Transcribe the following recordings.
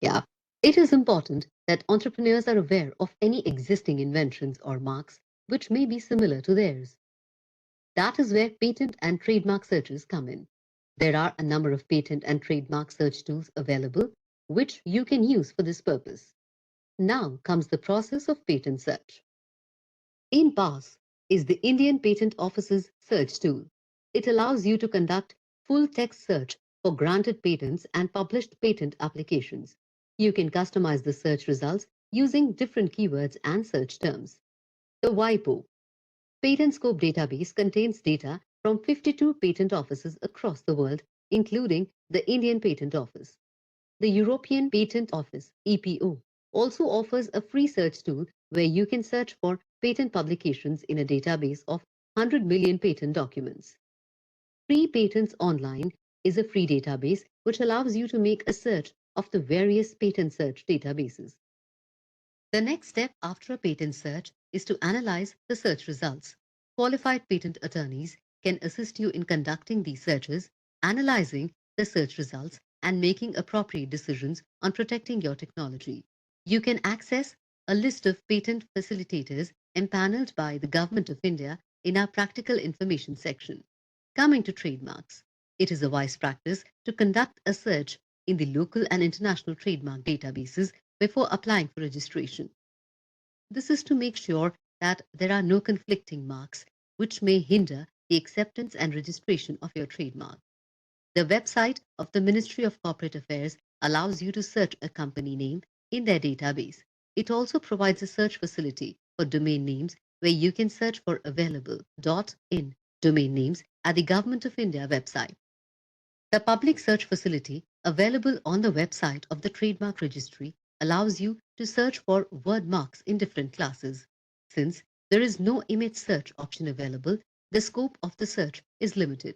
Yeah, it is important that entrepreneurs are aware of any existing inventions or marks which may be similar to theirs. That is where patent and trademark searches come in. There are a number of patent and trademark search tools available, which you can use for this purpose. Now comes the process of patent search. INPASS is the Indian Patent Office's search tool. It allows you to conduct full text search for granted patents and published patent applications. You can customize the search results using different keywords and search terms. The WIPO Patent Scope database contains data from 52 patent offices across the world, including the Indian Patent Office. The European Patent Office, EPO, also offers a free search tool where you can search for patent publications in a database of 100 million patent documents. Free Patents Online is a free database which allows you to make a search of the various patent search databases. The next step after a patent search is to analyze the search results. Qualified patent attorneys can assist you in conducting these searches, analyzing the search results, and making appropriate decisions on protecting your technology. You can access a list of patent facilitators empaneled by the Government of India in our practical information section. Coming to trademarks, it is a wise practice to conduct a search in the local and international trademark databases before applying for registration. This is to make sure that there are no conflicting marks which may hinder the acceptance and registration of your trademark. The website of the Ministry of Corporate Affairs allows you to search a company name in their database. It also provides a search facility for domain names where you can search for available .in domain names at the Government of India website. The public search facility available on the website of the Trademark Registry allows you to search for word marks in different classes. Since there is no image search option available, the scope of the search is limited.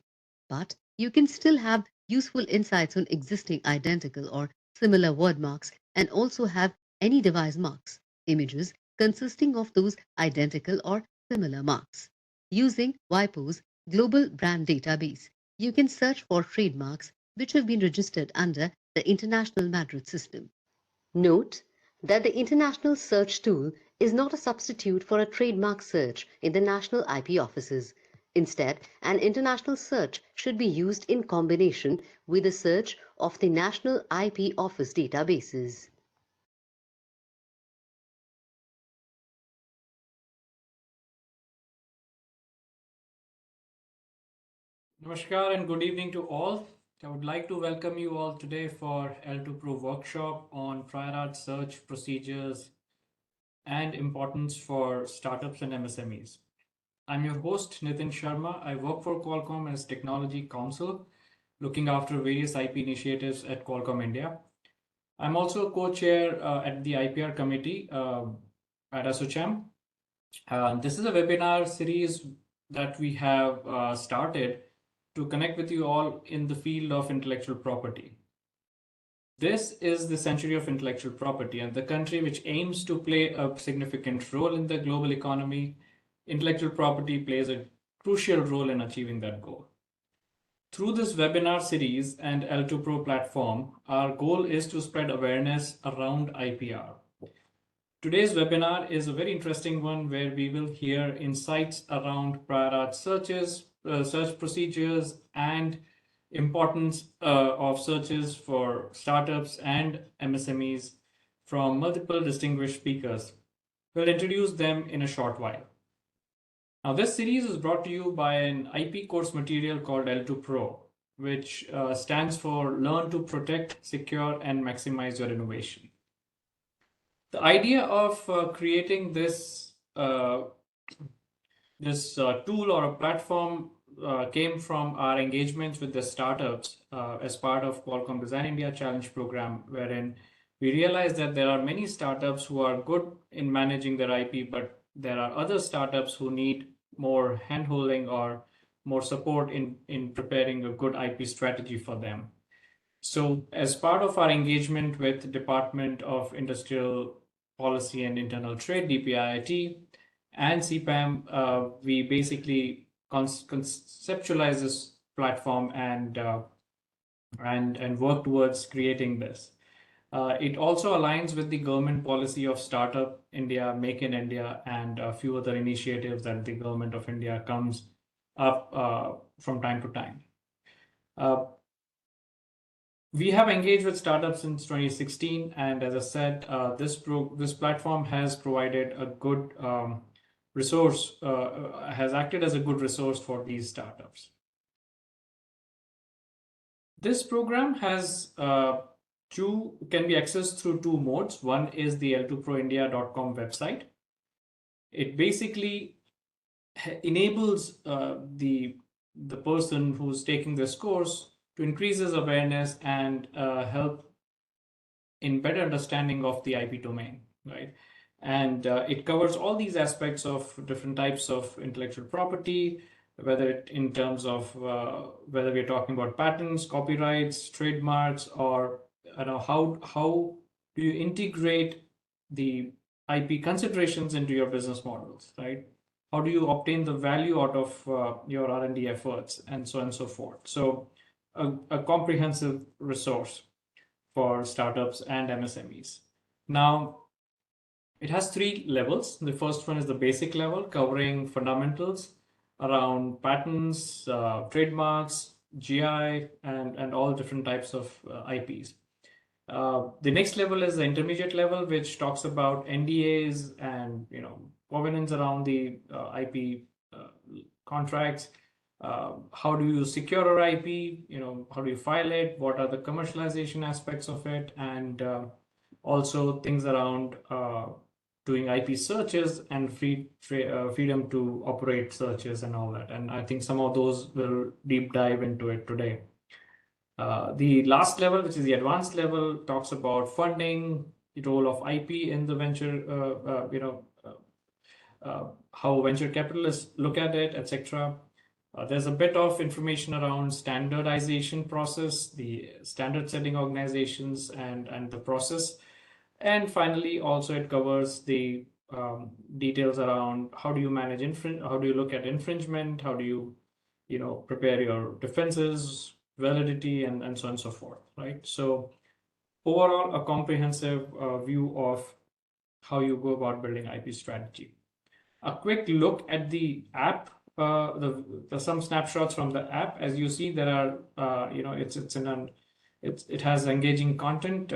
But you can still have useful insights on existing identical or similar word marks and also have any device marks, images consisting of those identical or similar marks. Using WIPO's Global Brand Database, you can search for trademarks which have been registered under the International Madrid system. Note that the International Search tool is not a substitute for a trademark search in the national IP offices. Instead, an international search should be used in combination with the search of the national IP office databases. Namaskar and good evening to all. I would like to welcome you all today for L2 Pro workshop on prior art search procedures and importance for startups and MSMEs. I'm your host Nitin Sharma. I work for Qualcomm as Technology Counsel, looking after various IP initiatives at Qualcomm India. I'm also a co-chair at the IPR committee at Assocham. This is a webinar series that we have started to connect with you all in the field of intellectual property. This is the century of intellectual property, and the country which aims to play a significant role in the global economy, intellectual property plays a crucial role in achieving that goal. Through this webinar series and L2 Pro platform, our goal is to spread awareness around IPR. Today's webinar is a very interesting one where we will hear insights around prior art searches, search procedures, and importance of searches for startups and MSMEs from multiple distinguished speakers. We'll introduce them in a short while. Now, this series is brought to you by an IP course material called L2 Pro, which stands for Learn to Protect, Secure, and Maximize Your Innovation. The idea of creating this tool or a platform came from our engagements with the startups as part of Qualcomm Design India Challenge program, wherein we realized that there are many startups who are good in managing their IP, but there are other startups who need more handholding or more support in preparing a good IP strategy for them. So as part of our engagement with the Department of Industrial Policy and Internal Trade, DPIIT, and CPAM, we basically conceptualize this platform and work towards creating this. It also aligns with the government policy of Startup India, Make in India, and a few other initiatives that the government of India comes up from time to time. We have engaged with startups since 2016, and as I said, this platform has provided a good resource, has acted as a good resource for these startups. This program has can be accessed through two modes. One is the l2proindia.com website. It basically enables the person who's taking this course to increase his awareness and help in better understanding of the IP domain, right? And it covers all these aspects of different types of intellectual property, whether in terms of whether we're talking about patents, copyrights, trademarks, or how do you integrate the IP considerations into your business models, right? How do you obtain the value out of your R&D efforts, and so on and so forth. So a comprehensive resource for startups and MSMEs. Now, it has three levels. The first one is the basic level, covering fundamentals around patents, trademarks, GI, and all different types of IPs. The next level is the intermediate level, which talks about NDAs and covenants around the IP contracts. How do you secure an IP? How do you file it? What are the commercialization aspects of it? And also things around doing IP searches and freedom to operate searches and all that. And I think some of those will deep dive into it today. The last level, which is the advanced level, talks about funding, the role of IP in the venture, how venture capitalists look at it, etc. There's a bit of information around standardization process, the standard setting organizations and the process. And finally, also it covers the details around how do you manage how do you look at infringement, how do you, prepare your defenses, validity, and so on and so forth, right? So overall, a comprehensive view of how you go about building IP strategy. A quick look at the app. Some snapshots from the app. As you see, there are, it has engaging content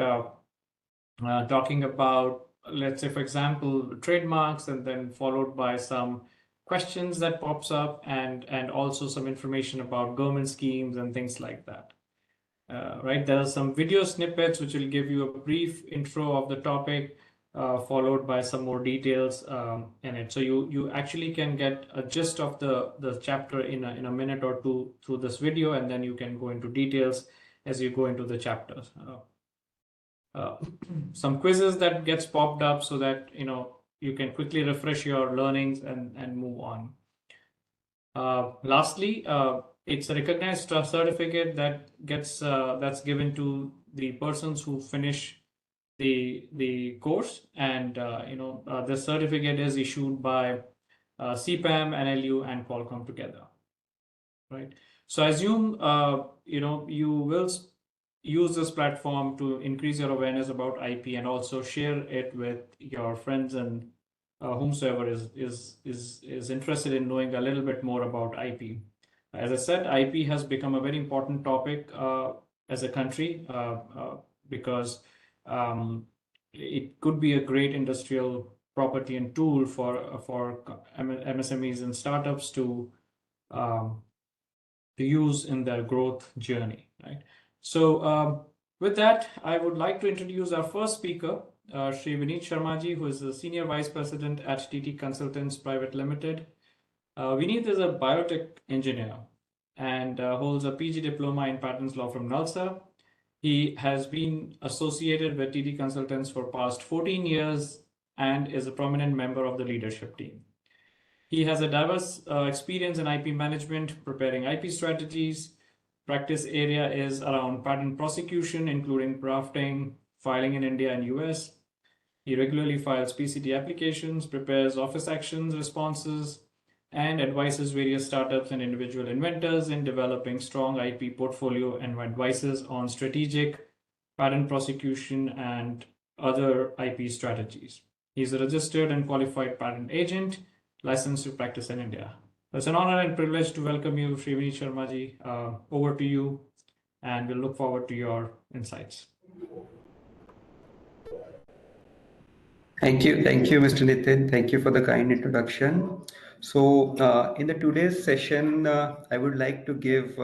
talking about, let's say, for example, trademarks, and then followed by some questions that pops up, and also some information about government schemes and things like that. Right, there are some video snippets which will give you a brief intro of the topic, followed by some more details in it. So you actually can get a gist of the chapter in a minute or two through this video, and then you can go into details as you go into the chapters. Some quizzes that gets popped up so that you can quickly refresh your learnings and move on. Lastly, it's a recognized certificate that gets that's given to the persons who finish the course, and the certificate is issued by CPAM, NLU, and Qualcomm together, right? So I assume you will use this platform to increase your awareness about IP and also share it with your friends and whomsoever is interested in knowing a little bit more about IP. As I said, IP has become a very important topic as a country because it could be a great industrial property and tool for MSMEs and startups to use in their growth journey, right? So with that, I would like to introduce our first speaker, Shri Vineet Sharma ji, who is the Senior Vice President at TT Consultants Private Limited. Vineet is a biotech engineer and holds a PG diploma in patents law from NALSA. He has been associated with TT Consultants for past 14 years and is a prominent member of the leadership team. He has a diverse experience in IP management, preparing IP strategies. Practice area is around patent prosecution, including drafting, filing in India and US. He regularly files PCT applications, prepares office actions, responses, and advises various startups and individual inventors in developing strong IP portfolio and advises on strategic patent prosecution, and other IP strategies. He's a registered and qualified patent agent licensed to practice in India. It's an honor and privilege to welcome you, Shri Vineet Sharma ji. Over to you, and we'll look forward to your insights. Thank you, Mr. Nitin. Thank you for the kind introduction. So, in the today's session, I would like to give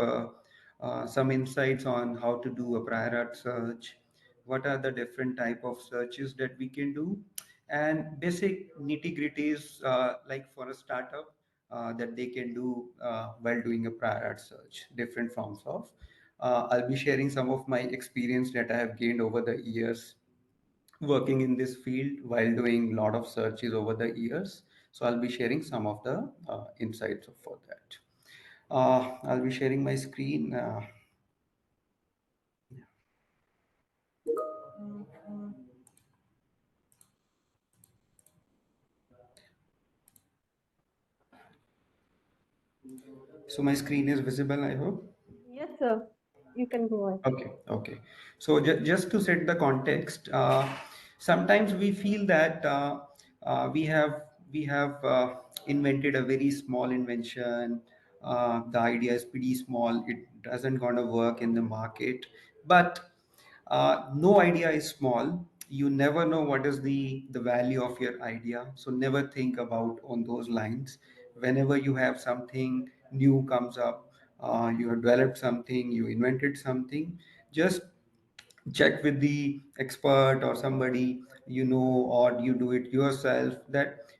some insights on how to do a prior art search, what are the different type of searches that we can do, and basic nitty-gritties like for a startup that they can do while doing a prior art search, different forms of. I'll be sharing some of my experience that I have gained over the years working in this field while doing a lot of searches over the years. So I'll be sharing some of the insights for that. I'll be sharing my screen. So my screen is visible, I hope. Yes, sir. You can go on. Okay. So just to set the context, sometimes we feel that we have invented a very small invention. The idea is pretty small. It doesn't gonna work in the market, but no idea is small. You never know what is the value of your idea. So never think about on those lines. Whenever you have something new comes up, you have developed something, you invented something, just check with the expert or somebody you know, or you do it yourself, that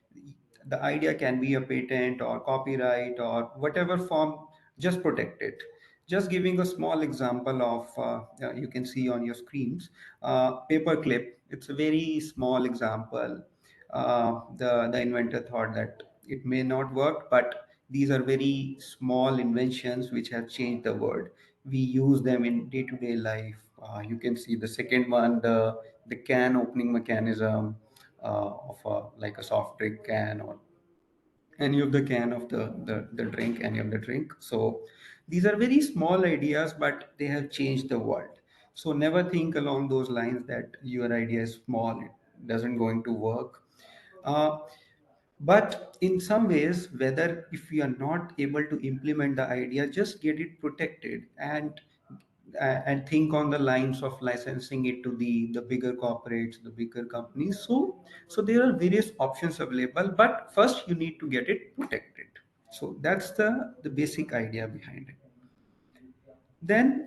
the idea can be a patent or copyright or whatever form. Just protect it. Just giving a small example of you can see on your screens, paperclip. It's a very small example. The inventor thought that it may not work, but these are very small inventions which have changed the world. We use them in day-to-day life. You can see the second one, the can opening mechanism of like a soft drink can or any of the can of the drink, any of the drink. So these are very small ideas, but they have changed the world. So never think along those lines that your idea is small, it doesn't going to work. Uh, but in some ways, whether if we are not able to implement the idea, just get it protected and think on the lines of licensing it to the bigger corporates, the bigger companies. So there are various options available, but first you need to get it protected. So that's the basic idea behind it. Then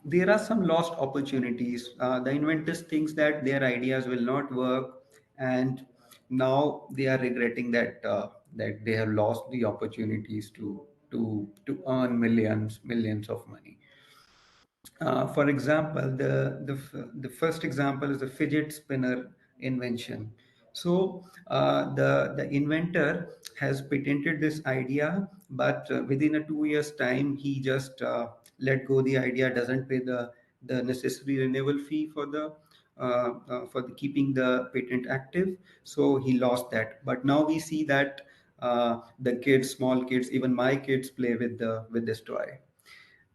there are some lost opportunities. The inventors thinks that their ideas will not work, and now they are regretting that they have lost the opportunities to earn millions of money. For example, the first example is the fidget spinner invention. So the inventor has patented this idea, but within a 2 years time, he just let go the idea, doesn't pay the necessary renewal fee for the keeping the patent active. So he lost that. But now we see that the kids, small kids, even my kids play with this toy,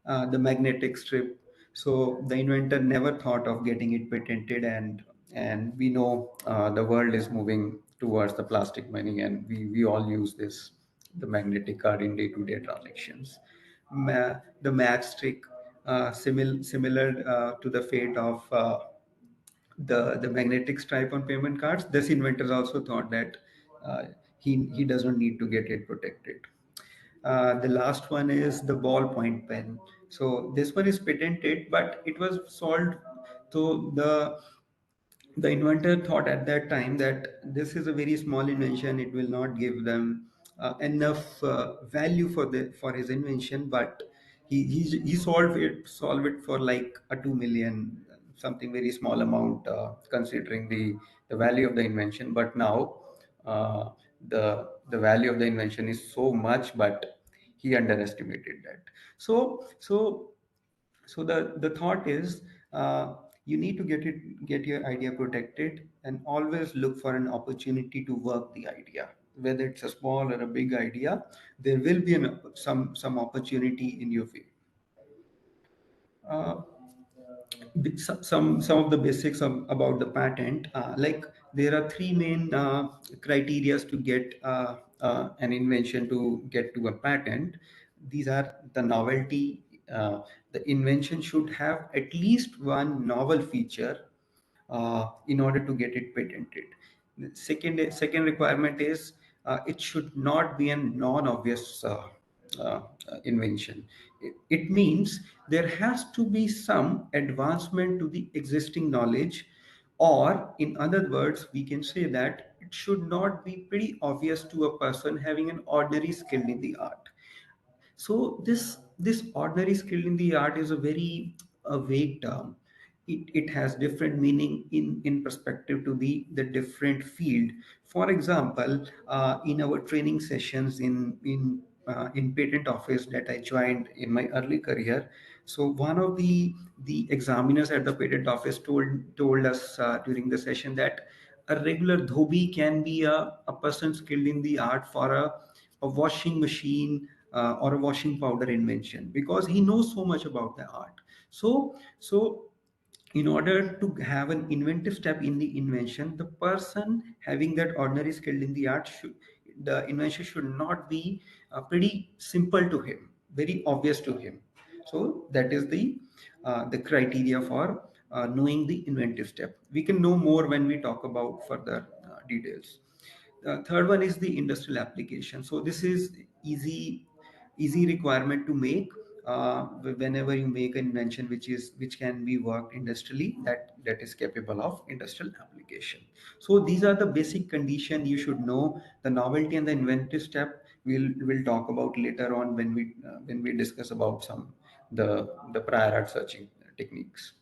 the magnetic strip. So the inventor never thought of getting it patented, and we know the world is moving towards the plastic money, and we all use this, the magnetic card, in day-to-day transactions. The matchstick, similar to the fate of the magnetic stripe on payment cards. This inventor also thought that he doesn't need to get it protected. The last one is the ballpoint pen. So this one is patented, but it was solved. So the inventor thought at that time that this is a very small invention. It will not give them enough value for his invention, but he solved it for like a 2 million, something very small amount considering the value of the invention. But now uh, the value of the invention is so much, but he underestimated that. So the thought is, you need to get your idea protected, and always look for an opportunity to work the idea, whether it's a small or a big idea. There will be some opportunity in your field. uh, some of the basics about the patent. Like there are three main criteria to get an invention to get to a patent. These are the novelty. The invention should have at least one novel feature in order to get it patented. The second requirement is it should not be a non-obvious uh, invention. It means there has to be some advancement to the existing knowledge, or in other words, we can say that it should not be pretty obvious to a person having an ordinary skill in the art. So this ordinary skill in the art is a very vague term. It has different meaning in perspective to the different field. For example, in our training sessions in patent office that I joined in my early career, so one of the examiners at the patent office told us during the session that a regular dhobi can be a person skilled in the art for a washing machine or a washing powder invention, because he knows so much about the art. So in order to have an inventive step in the invention, the person having that ordinary skill in the art should, the invention should not be pretty simple to him, very obvious to him. So that is the criteria for knowing the inventive step. We can know more when we talk about further details. Third one is the industrial application. So this is easy requirement to make whenever you make an invention which can be worked industrially, that is capable of industrial application. So these are the basic condition you should know. The novelty and the inventive step we'll talk about later on when we discuss about some the prior art searching techniques.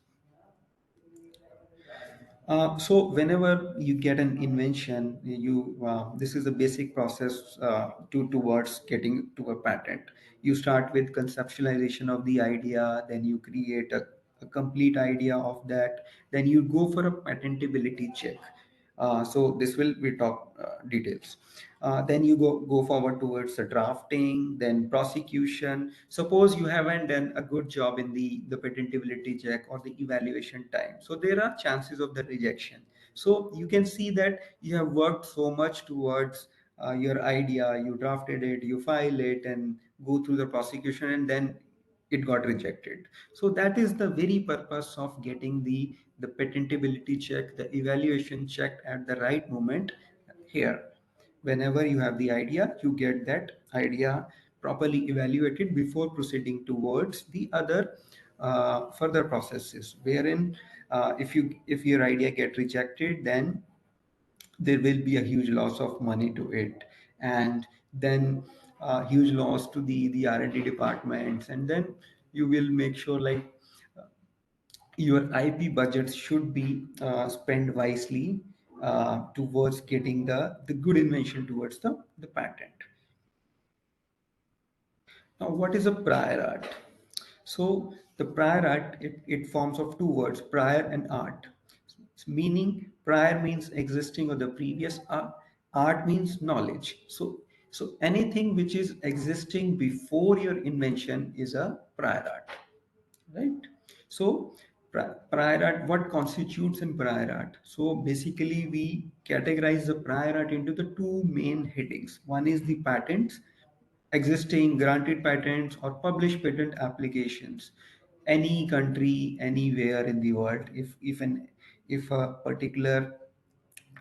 So whenever you get an invention, you this is a basic process towards getting to a patent. You start with conceptualization of the idea, then you create a complete idea of that, then you go for a patentability check. So this will we talk details. Then you go forward towards the drafting, then prosecution. Suppose you haven't done a good job in the patentability check or the evaluation time, so there are chances of the rejection. So you can see that you have worked so much towards your idea, you drafted it, you file it, and go through the prosecution, and then it got rejected. So that is the very purpose of getting the patentability check, the evaluation check at the right moment. Here, whenever you have the idea, you get that idea properly evaluated before proceeding towards the other further processes, wherein if your idea get rejected, then there will be a huge loss of money to it, and then huge loss to the R&D departments, and then you will make sure like your IP budget should be spent wisely towards getting the good invention towards the patent. Now, what is a prior art? So the prior art, it forms of two words, prior and art. Meaning prior means existing or the previous, art means knowledge. So anything which is existing before your invention is a prior art, right? So prior art, what constitutes in prior art? So basically we categorize the prior art into the two main headings. One is the patents, existing granted patents or published patent applications. Any country, anywhere in the world, if a particular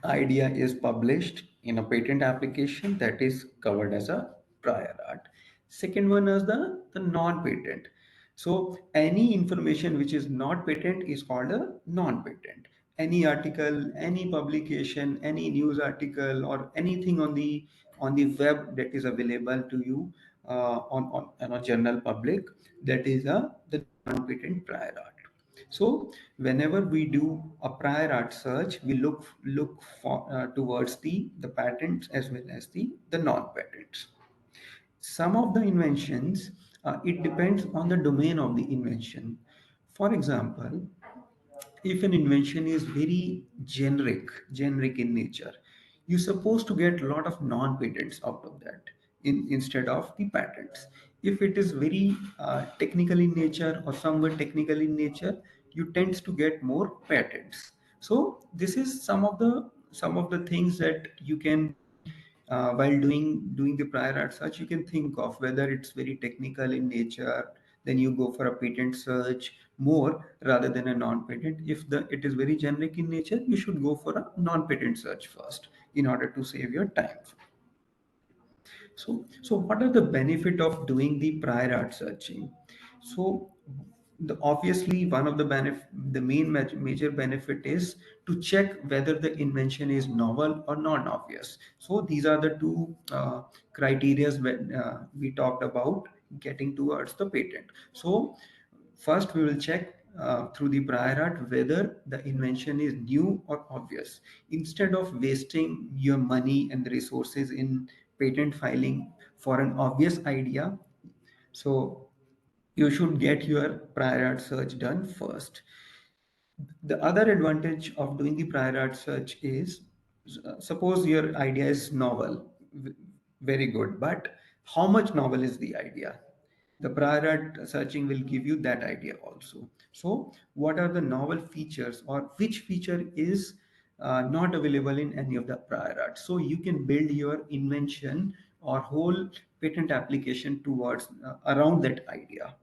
idea is published in a patent application, that is covered as a prior art. Second one is the non-patent. So any information which is not patent is called a non-patent. Any article, any publication, any news article, or anything on the web that is available to you on a general public, that is the non-patent prior art. So whenever we do a prior art search, we look for towards the patents as well as the non-patents. Some of the inventions, it depends on the domain of the invention. For example, if an invention is very generic in nature, you're supposed to get a lot of non-patents out of that instead of the patents. If it is very technical in nature or somewhat technical in nature, you tend to get more patents. So this is some of the things that you can while doing the prior art search, you can think of whether it's very technical in nature. Then you go for a patent search more rather than a non-patent. If the it is very generic in nature, you should go for a non-patent search first in order to save your time. So what are the benefit of doing the prior art searching? So obviously one of the the main major benefit is to check whether the invention is novel or non-obvious. So these are the two criterias when we talked about getting towards the patent. So first we will check through the prior art whether the invention is new or obvious. Instead of wasting your money and resources in patent filing for an obvious idea, so you should get your prior art search done first. The other advantage of doing the prior art search is, suppose your idea is novel, very good, but how much novel is the idea? The prior art searching will give you that idea also. So what are the novel features, or which feature is not available in any of the prior art? So you can build your invention or whole patent application towards around that idea.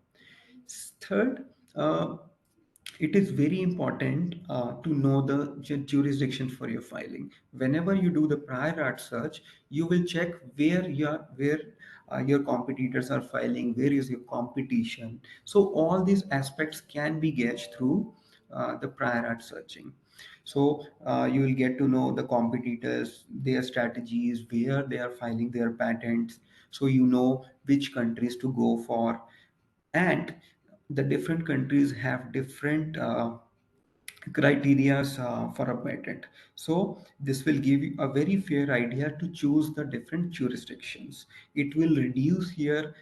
Third, it is very important to know the jurisdiction for your filing. Whenever you do the prior art search, you will check where your competitors are filing, where is your competition. So all these aspects can be gauged through the prior art searching. So you will get to know the competitors, their strategies, where they are filing their patents. So you know which countries to go for, and the different countries have different criteria for a patent. So this will give you a very fair idea to choose the different jurisdictions. It will reduce your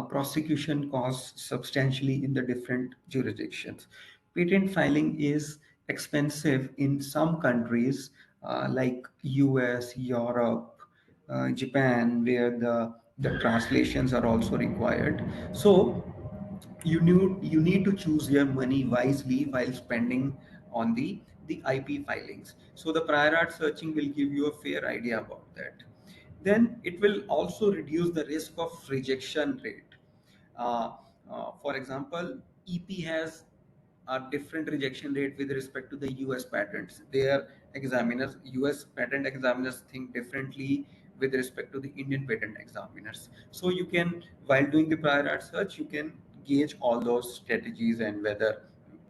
prosecution costs substantially in the different jurisdictions. Patent filing is expensive in some countries like US, Europe, Japan, where the translations are also required. So you need to choose your money wisely while spending on the IP filings. So the prior art searching will give you a fair idea about that. Then it will also reduce the risk of rejection rate. Uh, for example, EP has a different rejection rate with respect to the US patents. Their examiners, US patent examiners, think differently with respect to the Indian patent examiners. So you can, while doing the prior art search, you can gauge all those strategies and whether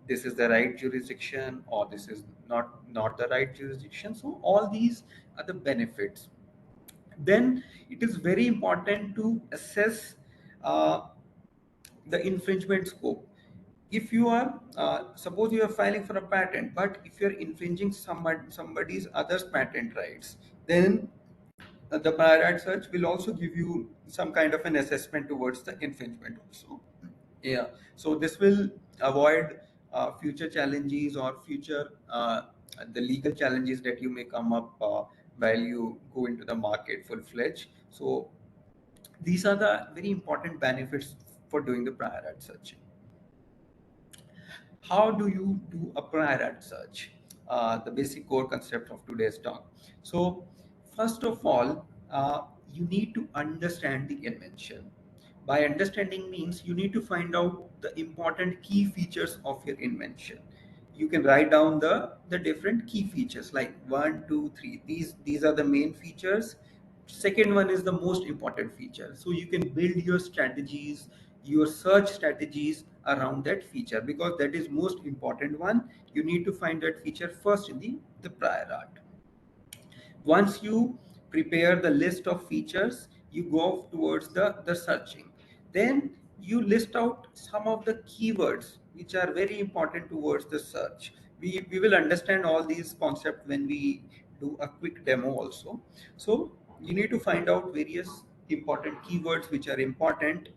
this is the right jurisdiction or this is not the right jurisdiction. So all these are the benefits. Then it is very important to assess uh, the infringement scope. If you are suppose you are filing for a patent, but if you're infringing somebody's other's patent rights, then the prior art search will also give you some kind of an assessment towards the infringement also. Yeah, so this will avoid future challenges or future the legal challenges that you may come up while you go into the market full-fledged. So these are the very important benefits for doing the prior art searching. How do you do a prior art search? The basic core concept of today's talk. So first of all, you need to understand the invention. By understanding means you need to find out the important key features of your invention. You can write down the different key features like 1, 2, 3. These are the main features. Second one is the most important feature. So you can build your strategies, your search strategies around that feature, because that is most important one. You need to find that feature first in the prior art. Once you prepare the list of features, you go towards the searching. Then you list out some of the keywords which are very important towards the search. We will understand all these concepts when we do a quick demo also. So you need to find out various important keywords which are important.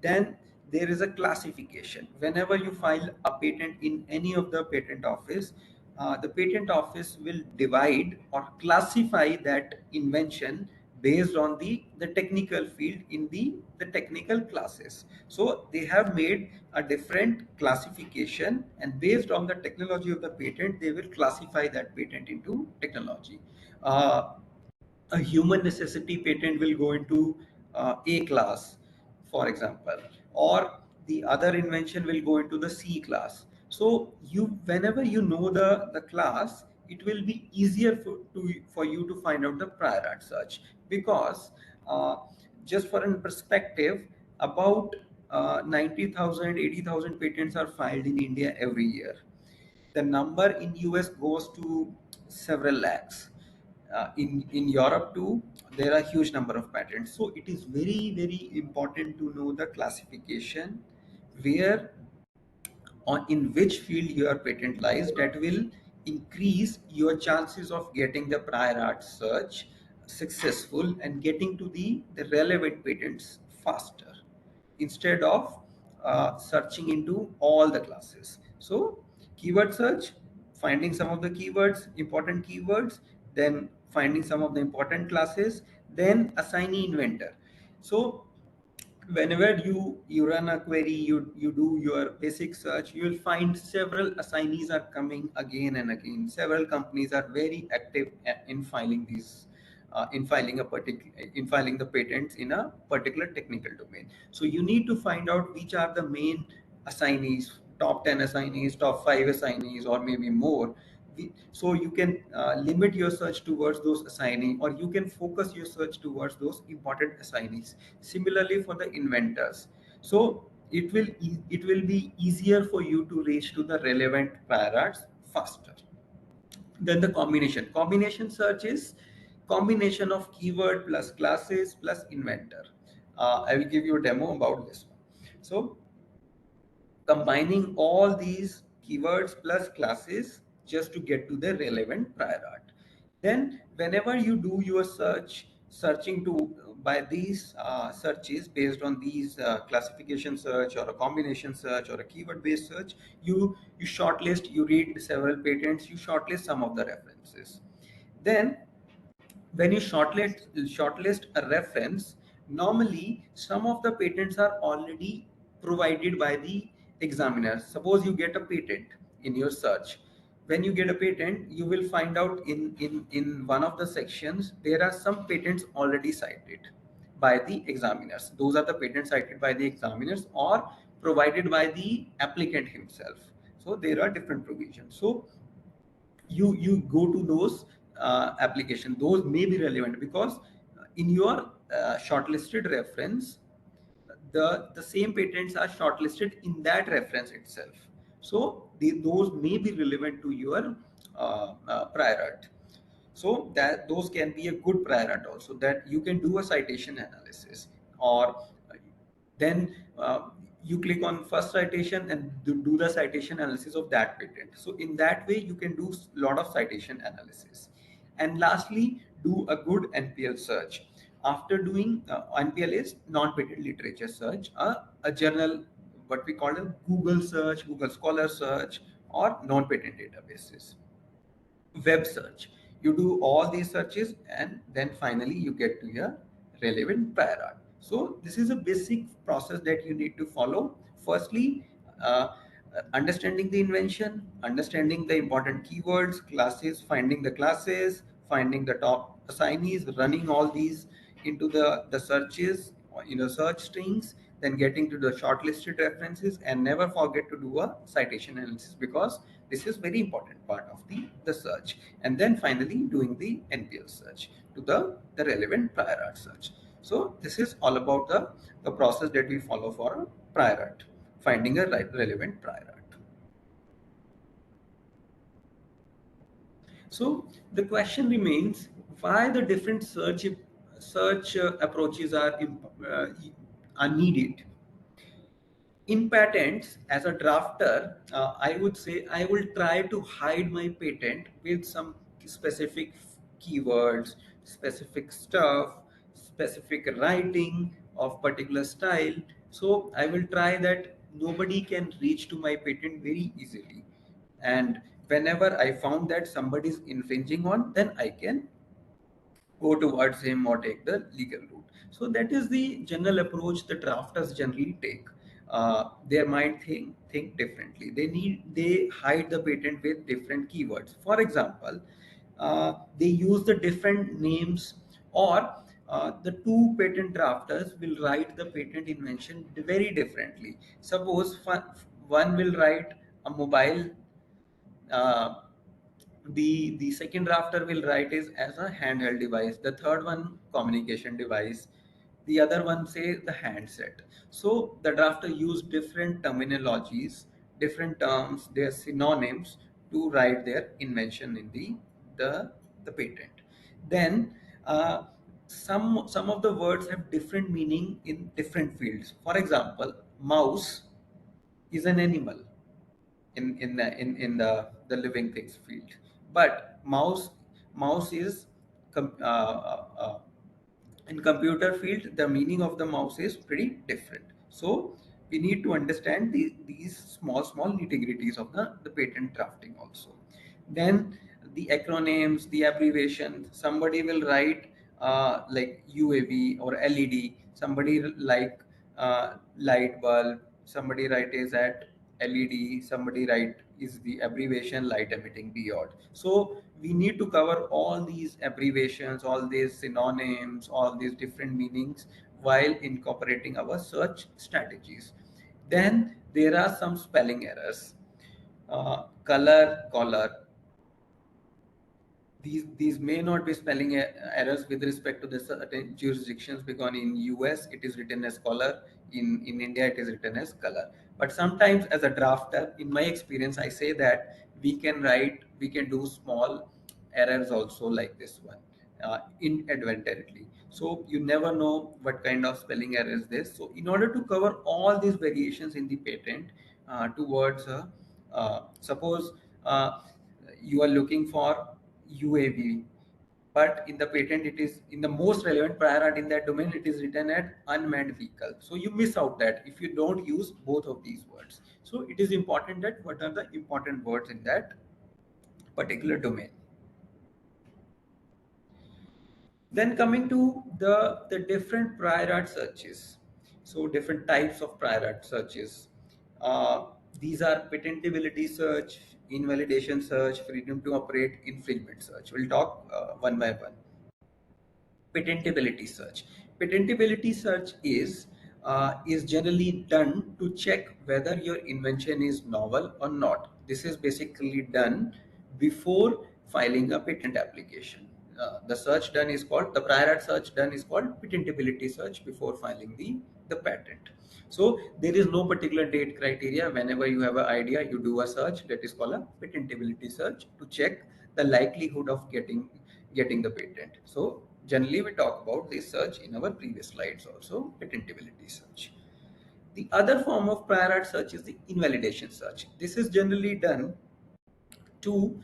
Then there is a classification. Whenever you file a patent in any of the patent office, the patent office will divide or classify that invention based on the technical field in the technical classes. So they have made a different classification, and based on the technology of the patent, they will classify that patent into technology. A human necessity patent will go into A class, for example, or the other invention will go into the C class. So whenever you know the class, it will be easier for you to find out the prior art search, because uh, just for an perspective, about 90,000, 80,000 patents are filed in India every year. The number in US goes to several lakhs. In Europe too, there are huge number of patents. So it is very important to know the classification, where in which field your patent lies. That will increase your chances of getting the prior art search successful and getting to the relevant patents faster, instead of searching into all the classes. So keyword search, finding some of the keywords, important keywords, then finding some of the important classes, then assignee inventor. So whenever you run a query, you do your basic search, you will find several assignees are coming again and again. Several companies are very active in filing these in filing the patents in a particular technical domain. So you need to find out which are the main assignees, top 10 assignees, top 5 assignees, or maybe more. So you can limit your search towards those assignees, or you can focus your search towards those important assignees. Similarly for the inventors, so it will be easier for you to reach to the relevant prior arts faster. Then the combination search is combination of keyword plus classes plus inventor. I will give you a demo about this one. So combining all these keywords plus classes just to get to the relevant prior art. Then whenever you do your searching to by these searches, based on these classification search or a combination search or a keyword based search, you shortlist, you read several patents, you shortlist some of the references. Then when you shortlist a reference, normally some of the patents are already provided by the examiner. Suppose you get a patent in your search. When you get a patent, you will find out in one of the sections there are some patents already cited by the examiners. Those are the patents cited by the examiners or provided by the applicant himself. So there are different provisions. So you go to those application, those may be relevant, because in your shortlisted reference, the same patents are shortlisted in that reference itself. So those may be relevant to your prior art. So that those can be a good prior art also, that you can do a citation analysis, or then you click on first citation and do the citation analysis of that patent. So in that way you can do a lot of citation analysis. And lastly, do a good NPL search. After doing NPL is non-patent literature search, a journal, what we call a Google search, Google Scholar search, or non-patent databases. Web search, you do all these searches, and then finally you get to your relevant prior art. So this is a basic process that you need to follow. Firstly, understanding the invention, understanding the important keywords, classes, finding the classes, finding the top assignees, running all these into the searches in the search strings, then getting to the shortlisted references, and never forget to do a citation analysis, because this is very important part of the search. And then finally doing the NPL search to the relevant prior art search. So this is all about the process that we follow for a prior art, finding a relevant prior art. So the question remains, why the different search approaches are needed. In patents, as a drafter, I would say I will try to hide my patent with some specific keywords, specific stuff, specific writing of particular style. So I will try that nobody can reach to my patent very easily. And whenever I found that somebody is infringing on, then I can go towards him or take the legal route. So that is the general approach the drafters generally take. Their mind think differently. They hide the patent with different keywords. For example, they use the different names, or the two patent drafters will write the patent invention very differently. Suppose one will write a mobile, uh, the second drafter will write is as a handheld device, the third one communication device, the other one say the handset. So the drafter use different terminologies, different terms, their synonyms to write their invention in the patent. Then some of the words have different meaning in different fields. For example, mouse is an animal in the living things field, but mouse is com- uh, uh, in computer field, the meaning of the mouse is pretty different. So we need to understand these small nitty-gritties of the patent drafting also. Then the acronyms, the abbreviations, somebody will write like UAV or LED, somebody like light bulb, somebody write is at LED, somebody write is the abbreviation light emitting diode. So we need to cover all these abbreviations, all these synonyms, all these different meanings while incorporating our search strategies. Then there are some spelling errors. Color, color, these may not be spelling errors with respect to the certain jurisdictions, because in US it is written as color, in India it is written as color. But sometimes as a drafter, in my experience, I say that we can do small errors also like this one, inadvertently. So you never know what kind of spelling error is this. So in order to cover all these variations in the patent, towards suppose you are looking for UAV, but in the patent it is in the most relevant prior art in that domain, it is written at unmanned vehicle. So you miss out that if you don't use both of these words. So it is important that what are the important words in that particular domain. Then coming to the different prior art searches. So different types of prior art searches. Uh, these are patentability search, invalidation search, freedom to operate, infringement search. We'll talk one by one. Patentability search. Patentability search is generally done to check whether your invention is novel or not. This is basically done before filing a patent application. The search done is called, the prior art search done is called patentability search before filing the patent. So there is no particular date criteria. Whenever you have an idea, you do a search that is called a patentability search to check the likelihood of getting the patent. So generally we talk about this search in our previous slides also, patentability search. The other form of prior art search is the invalidation search. This is generally done to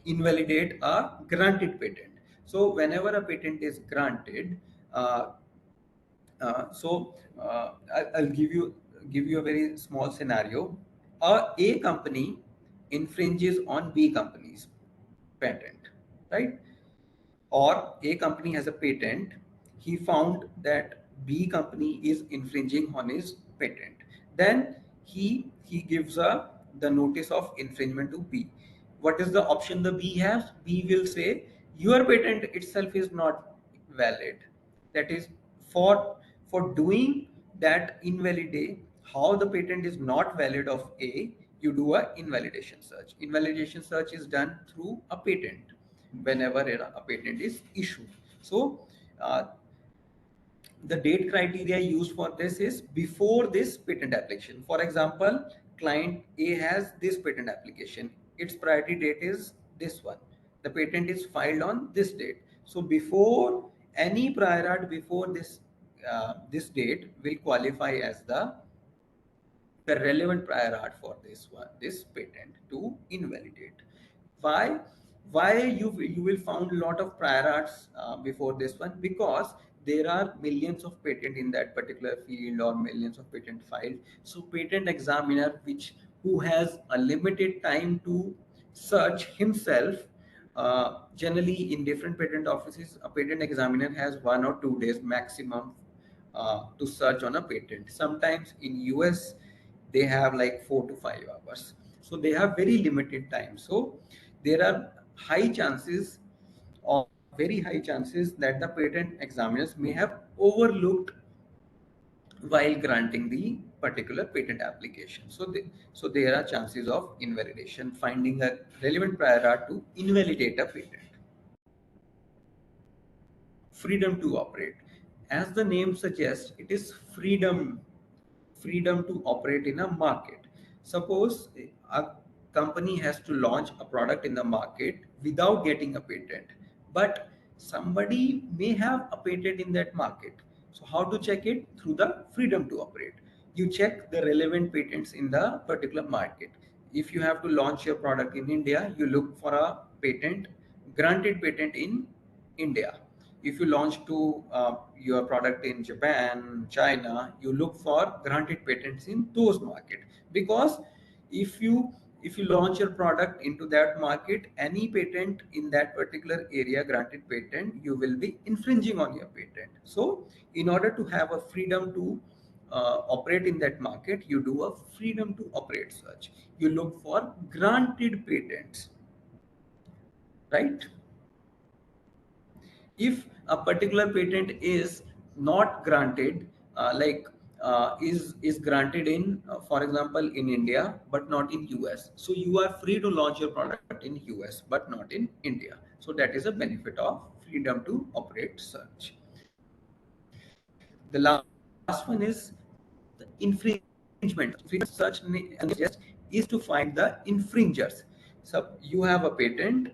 invalidate a granted patent. So whenever a patent is granted, uh, I'll give you a very small scenario. A company infringes on B company's patent, right? Or A company has a patent, he found that B company is infringing on his patent. Then he gives the notice of infringement to B. What is the option the B has? B will say your patent itself is not valid. That is, for doing that invalidate, how the patent is not valid of A, you do a invalidation search. Invalidation search is done through a patent whenever a patent is issued. So uh, the date criteria used for this is before this patent application. For example, client A has this patent application. Its priority date is this one. The patent is filed on this date. So before any prior art before this date will qualify as the relevant prior art for this patent to invalidate. Why? Why you will found a lot of prior arts before this one? Because there are millions of patent in that particular field or millions of patent filed. So patent examiner, which who has a limited time to search himself, Generally, in different patent offices, a patent examiner has 1 or 2 days maximum to search on a patent. Sometimes in US, they have like 4 to 5 hours. So they have very limited time. So there are high chances, or very high chances, that the patent examiners may have overlooked while granting the particular patent application. So there are chances of invalidation, finding a relevant prior art to invalidate a patent. Freedom to operate. As the name suggests, it is freedom to operate in a market. Suppose a company has to launch a product in the market without getting a patent, but somebody may have a patent in that market. So how to check it? Through the freedom to operate. You check the relevant patents in the particular market. If you have to launch your product in India, you look for a patent, granted patent in India. If you launch to your product in Japan, China, you look for granted patents in those markets, because if you launch your product into that market, any patent in that particular area, granted patent, you will be infringing on your patent. So in order to have a freedom to operate in that market, you do a freedom to operate search. You look for granted patents, right? If a particular patent is not granted, is granted in, for example, in India but not in US, so you are free to launch your product in US but not in India. So that is a benefit of freedom to operate search. The last one is the infringement. Freedom search is to find the infringers. So you have a patent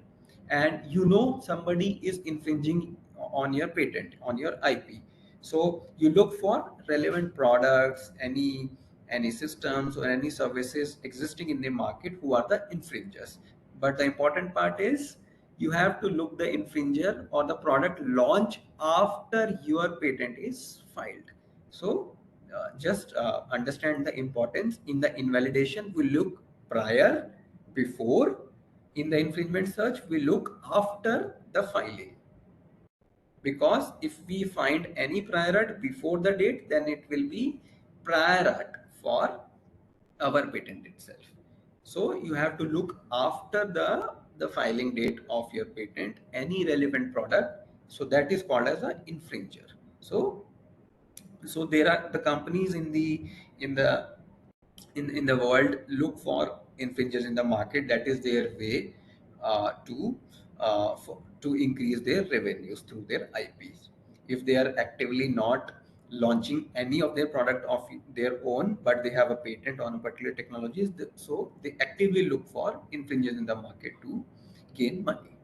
and you know somebody is infringing on your patent, on your IP. So you look for relevant products, any systems or any services existing in the market who are the infringers. But the important part is you have to look the infringer or the product launch after your patent is filed. So just understand the importance. In the invalidation, we look prior, before. In the infringement search, we look after the filing. Because if we find any prior art before the date, then it will be prior art for our patent itself. So you have to look after the filing date of your patent, any relevant product. So that is called as an infringer. So there are the companies in the world look for infringers in the market. That is their way to increase their revenues through their IPs. If they are actively not launching any of their product of their own, but they have a patent on a particular technologies, so they actively look for infringers in the market to gain money,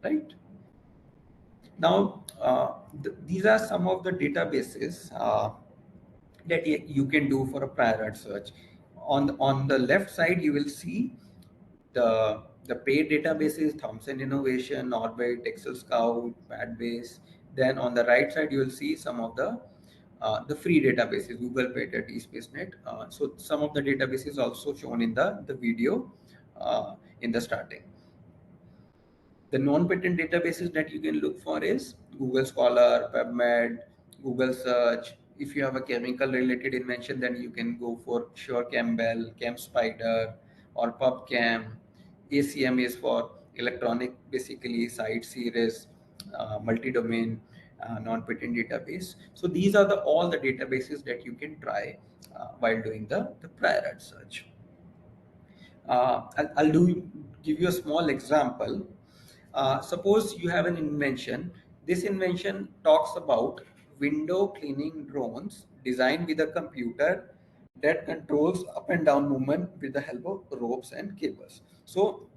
right? Now, these are some of the databases that you can do for a prior art search. On the left side, you will see the paid databases: Thomson Innovation, Orbit, XLSCOUT, Padbase. Then on the right side, you will see some of the free databases: Google Patent, eSpaceNet. So some of the databases also shown in the video in the starting. The non-patent databases that you can look for is Google Scholar, PubMed, Google Search. If you have a chemical related invention, then you can go for Sure Campbell, ChemSpider, or PubChem. ACM is for electronic, basically site series, multi-domain, non-patent database. So these are all the databases that you can try while doing the prior art search. I'll give you a small example. Suppose you have an invention. This invention talks about window cleaning drones designed with a computer that controls up and down movement with the help of ropes and cables. So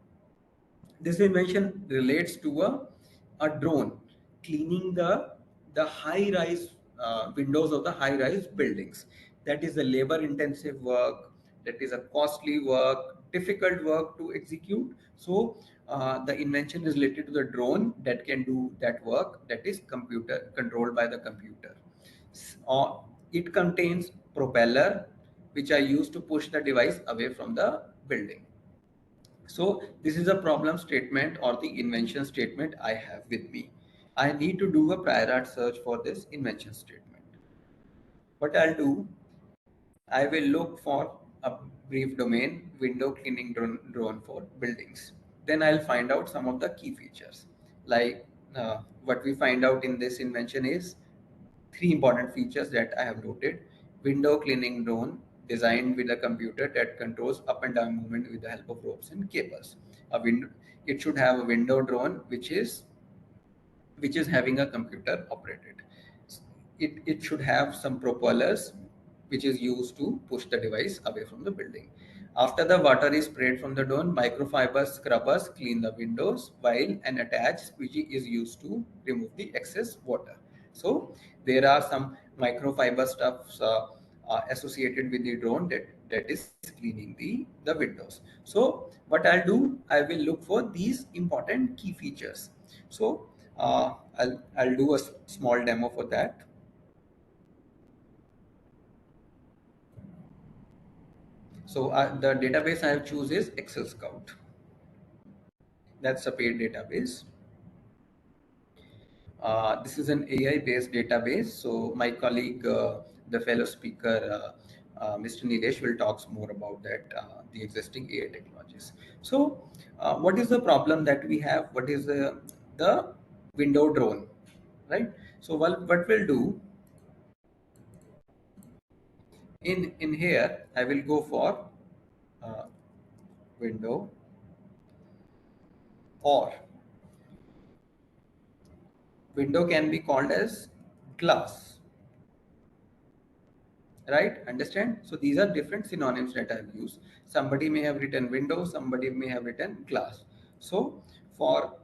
this invention relates to a drone cleaning the high-rise windows of the high-rise buildings. That is a labor-intensive work. That is a costly work, difficult work to execute. So the invention is related to the drone that can do that work. That is computer controlled by the computer. It contains propeller, which are used to push the device away from the building. So this is a problem statement or the invention statement I have with me. I need to do a prior art search for this invention statement. What I'll do, I will look for a brief domain, window cleaning drone for buildings. Then I'll find out some of the key features. Like what we find out in this invention is three important features that I have noted. Window cleaning drone designed with a computer that controls up and down movement with the help of ropes and cables. It should have a window drone which is having a computer operated. It should have some propellers which is used to push the device away from the building. After the water is sprayed from the drone, microfiber scrubbers clean the windows while an attached squeegee is used to remove the excess water. So there are some microfiber stuffs associated with the drone that is cleaning the windows. So what I'll do, I will look for these important key features. So I'll do a small demo for that. So the database I have choose is XLSCOUT. That's a paid database. This is an AI-based database. So my colleague, the fellow speaker, Mr. Nilesh will talk more about that, the existing AI technologies. So what is the problem that we have? What is the window drone, right? So what we'll do, in here, I will go for uh, window or window can be called as glass, right? Understand? So these are different synonyms that I've used. Somebody may have written window, somebody may have written glass. So for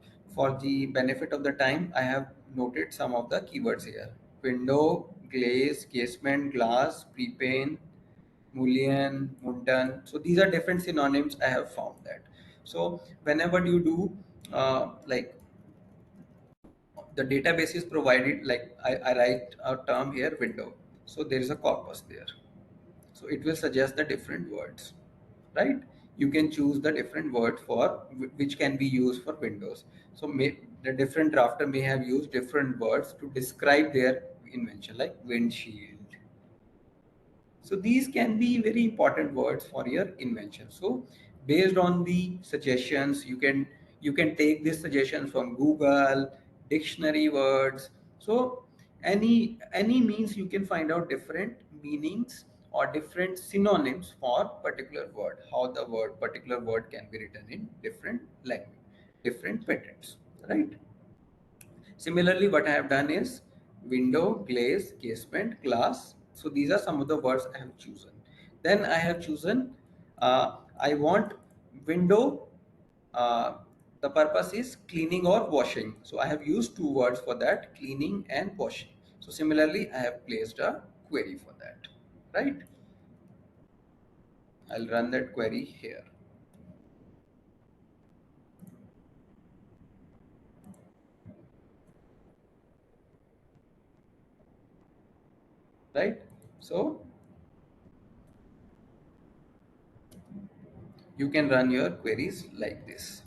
the benefit of the time, I have noted some of the keywords here: window, glaze, casement, glass, prepane, mullion, mundan. So these are different synonyms I have found that. So whenever you do like the database is provided, like I write a term here, window. So there is a corpus there. So it will suggest the different words, right? You can choose the different word for which can be used for windows. So the different drafter may have used different words to describe their invention, like windshield. So these can be very important words for your invention. So based on the suggestions, you can take these suggestions from Google, dictionary words. So any means you can find out different meanings or different synonyms for particular word, how the particular word can be written in different language, different patterns, right? Similarly, what I have done is window, glaze, casement, glass. So these are some of the words I have chosen. Then I have chosen, I want window, uh, the purpose is cleaning or washing. So I have used two words for that, cleaning and washing. So similarly, I have placed a query for that, right? I'll run that query here. Right? So you can run your queries like this.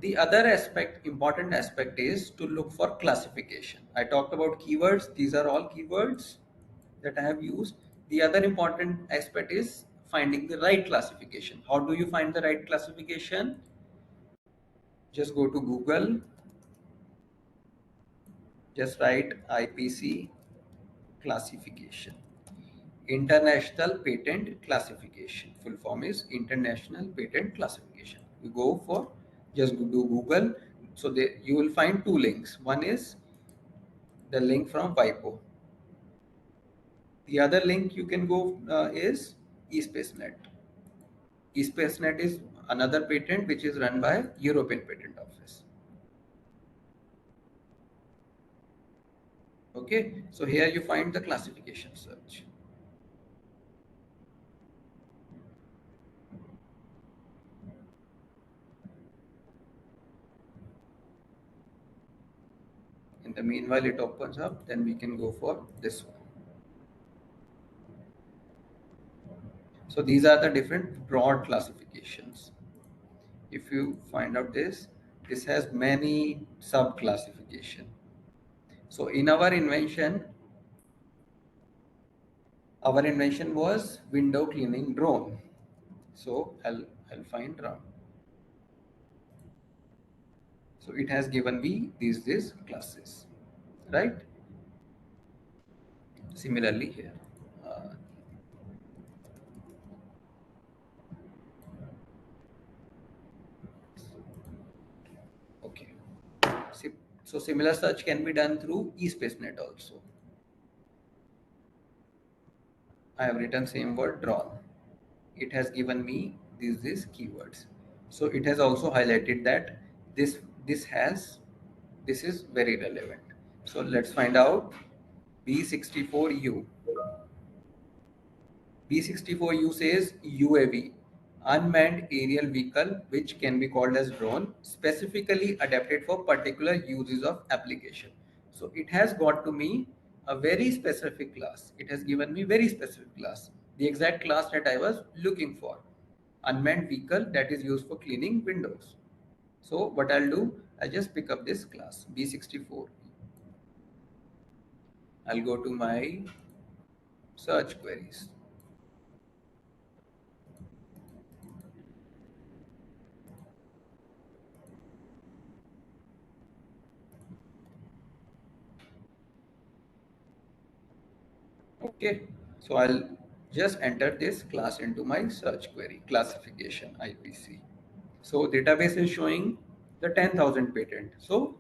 The other important aspect is to look for classification. I talked about keywords. These are all keywords that I have used. The other important aspect is finding the right classification. How do you find the right classification? Just go to Google, just write IPC classification. International Patent Classification. Full form is International Patent Classification. You go for, just do Google. So you will find two links. One is the link from WIPO. The other link you can go is eSpaceNet. eSpaceNet is another patent which is run by European Patent Office. Okay, so here you find the classification search. In the meanwhile, it opens up, then we can go for this one. So these are the different broad classifications. if you find out this has many sub classification. So in our invention was window cleaning drone. So I'll find drone. So it has given me these classes, right? Similarly here. Uh, okay. So similar search can be done through eSpaceNet also. I have written same word drawn. It has given me these keywords. So it has also highlighted that this this is very relevant. So let's find out B64U. B64U says UAV, unmanned aerial vehicle, which can be called as drone, specifically adapted for particular uses of application. So it has got to me a very specific class. It has given me very specific class, the exact class that I was looking for. Unmanned vehicle that is used for cleaning windows. So what I'll do, I'll just pick up this class B64. I'll go to my search queries. Okay, so I'll just enter this class into my search query, classification IPC. So database is showing the 10,000 patent. So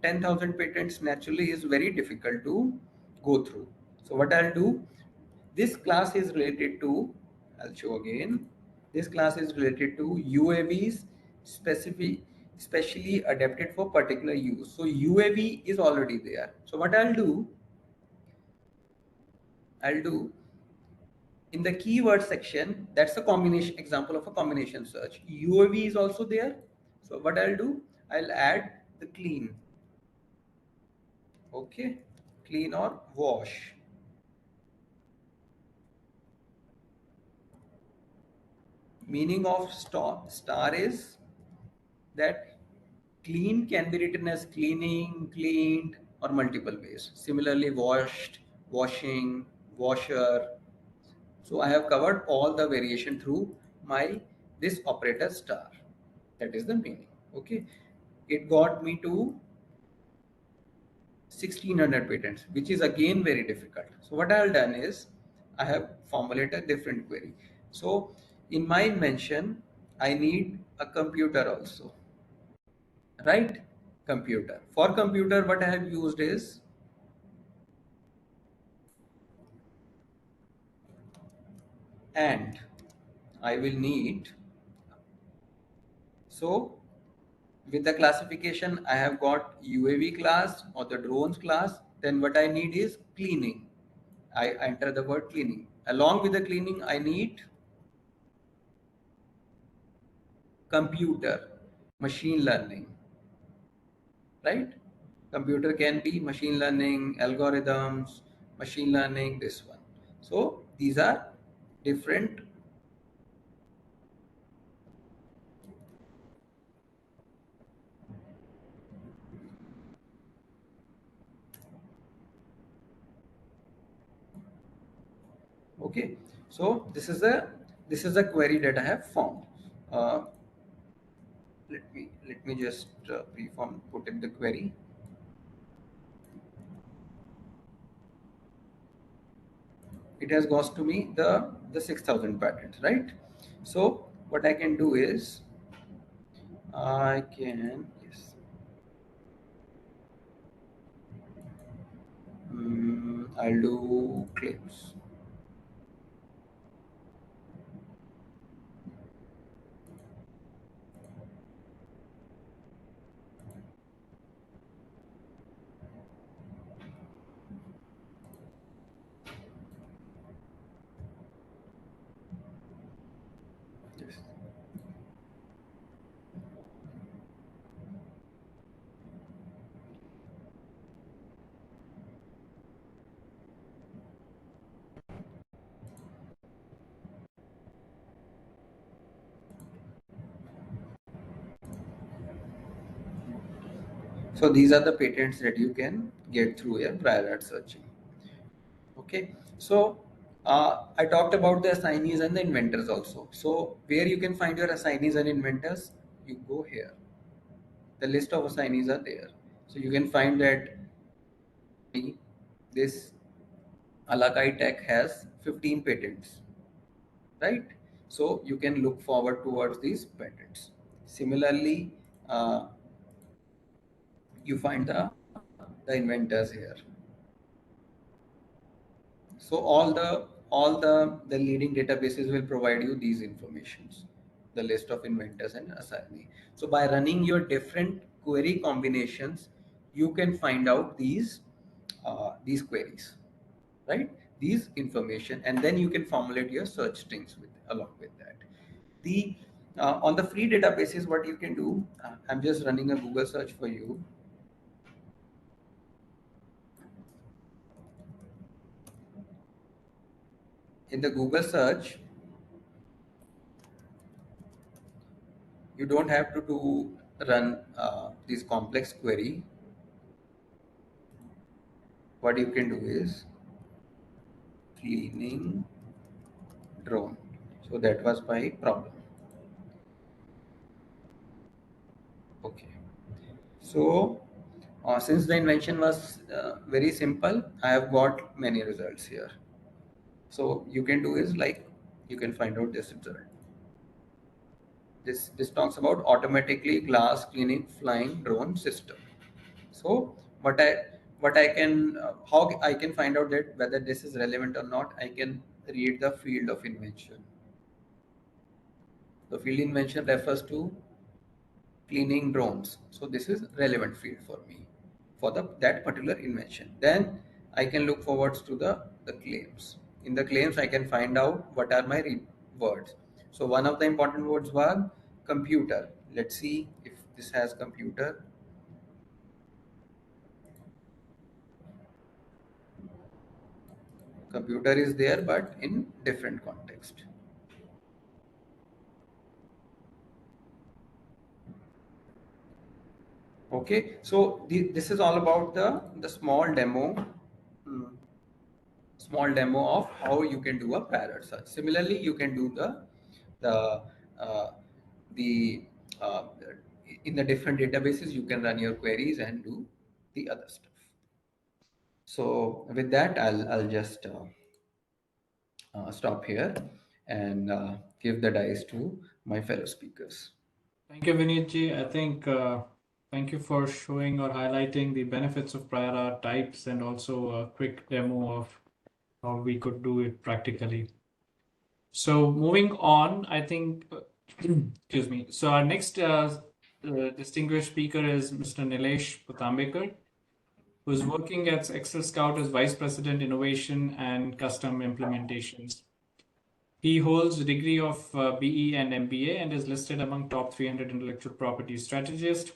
10,000 patents naturally is very difficult to go through. So what I'll do, this class is related to, I'll show again, this class is related to UAVs specially adapted for particular use. So UAV is already there. So what I'll do in the keyword section, that's a combination example of a combination search. UAV is also there. So what I'll do, I'll add the clean. Okay, clean or wash. Meaning of star is that clean can be written as cleaning, cleaned, or multiple ways. Similarly, washed, washing, washer. So I have covered all the variation through my this operator star. That is the meaning. Okay, it got me to 1600 patents, which is again very difficult. So what I have done is I have formulated a different query. So in my invention, I need a computer also, right? Computer. For computer, what I have used is and I will need, so with the classification, I have got UAV class or the drones class. Then what I need is cleaning. I enter the word cleaning. Along with the cleaning, I need computer, machine learning, right? Computer can be machine learning, algorithms, machine learning, this one. So these are different. Okay, so this is a query that I have found. Uh, let me just reform put in the query. It has got to me the 6,000 patents, right? So what I can do is I can, yes, I'll do claims. Yes. So these are the patents that you can get through your prior art searching. Okay, so I talked about the assignees and the inventors also. So where you can find your assignees and inventors, you go here. The list of assignees are there. So you can find that this Alakai Tech has 15 patents, right? So you can look forward towards these patents. Similarly, you find the inventors here. So all the leading databases will provide you these informations, the list of inventors and assignee. So by running your different query combinations, you can find out these queries, right? These information, and then you can formulate your search strings along with that. The On the free databases, what you can do, I'm just running a Google search for you. In the Google search, you don't have to run this complex query. What you can do is cleaning drone. So that was my problem. Okay. So since the invention was very simple, I have got many results here. So you can do is like, you can find out this result. This talks about automatically glass cleaning flying drone system. So what I can how I can find out that whether this is relevant or not, I can read the field of invention. The field invention refers to cleaning drones. So this is relevant field for me for that particular invention. Then I can look forwards to the claims. In the claims, I can find out what are my words. So one of the important words was computer. Let's see if this has computer. Computer is there, but in different context. Okay, so this is all about the small demo. Small demo of how you can do a prior art search. Similarly, you can do the uh, the uh, in the different databases, you can run your queries and do the other stuff. So with that, I'll just stop here and give the dice to my fellow speakers. Thank you, Vineet ji. I think thank you for showing or highlighting the benefits of prior art types and also a quick demo of how we could do it practically. So moving on, I think, excuse me. So our next distinguished speaker is Mr. Nilesh Puntambekar, who is working at XLSCOUT as Vice President Innovation and Custom Implementations. He holds a degree of BE and MBA and is listed among top 300 intellectual property strategists.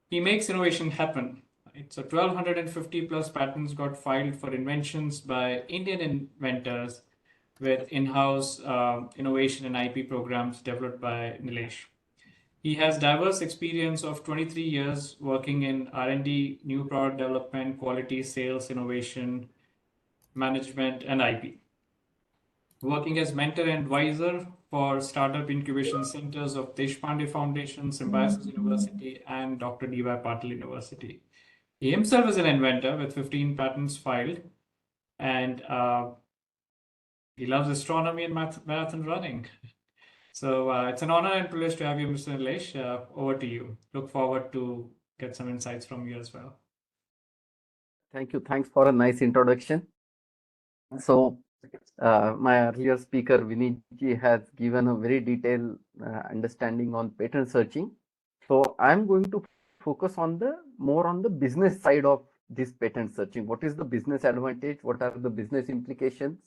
He makes innovation happen. Right? So 1,250 plus patents got filed for inventions by Indian inventors with in-house innovation and IP programs developed by Nilesh. He has diverse experience of 23 years working in R&D, new product development, quality, sales, innovation, management, and IP. Working as mentor and advisor for startup incubation centers of Deshpande Foundation, Symbiosis University, and Dr. D.Y. Patil University. He himself is an inventor with 15 patents filed, and he loves astronomy and marathon running. So it's an honor and privilege to have you, Mr. Nilesh. Over to you. Look forward to get some insights from you as well. Thank you. Thanks for a nice introduction. So my earlier speaker, Vineet ji, has given a very detailed understanding on patent searching. So I'm going to focus on more on the business side of this patent searching. What is the business advantage? What are the business implications?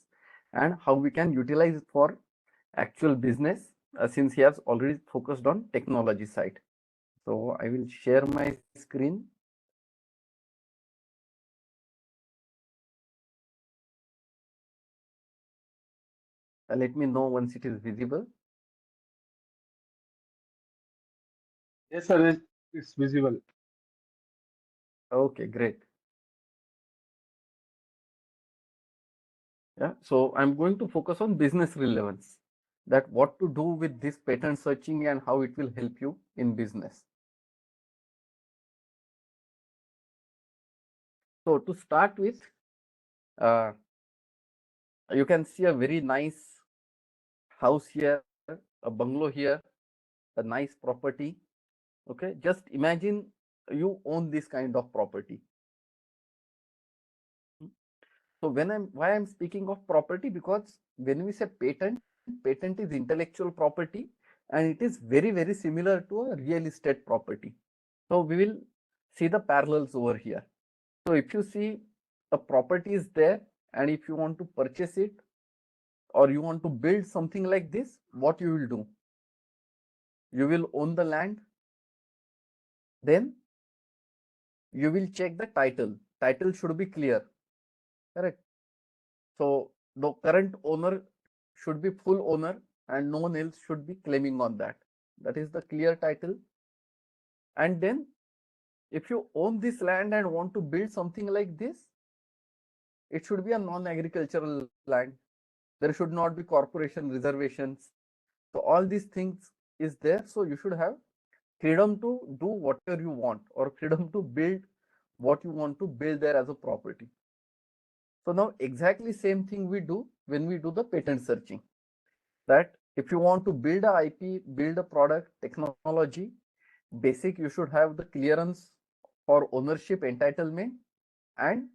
And how we can utilize it for actual business, since he has already focused on technology side. So I will share my screen. Let me know once it is visible. Yes, sir, it's visible. Okay, great. Yeah, so I'm going to focus on business relevance, that what to do with this patent searching and how it will help you in business. So to start with, you can see a very nice house here, a bungalow here, a nice property. Okay, just imagine you own this kind of property. So why I'm speaking of property, because when we say patent, patent is intellectual property and it is very, very similar to a real estate property. So we will see the parallels over here. So if you see a property is there and if you want to purchase it or you want to build something like this, what you will do? You will own the land, then you will check the title. Title should be clear, correct? So the current owner should be full owner and no one else should be claiming on that. That is the clear title. And then if you own this land and want to build something like this, it should be a non-agricultural land. There should not be corporation reservations. So all these things is there. So you should have freedom to do whatever you want or freedom to build what you want to build there as a property. So now exactly same thing we do when we do the patent searching, that if you want to build a IP, build a product, technology, basic, you should have the clearance for ownership entitlement. And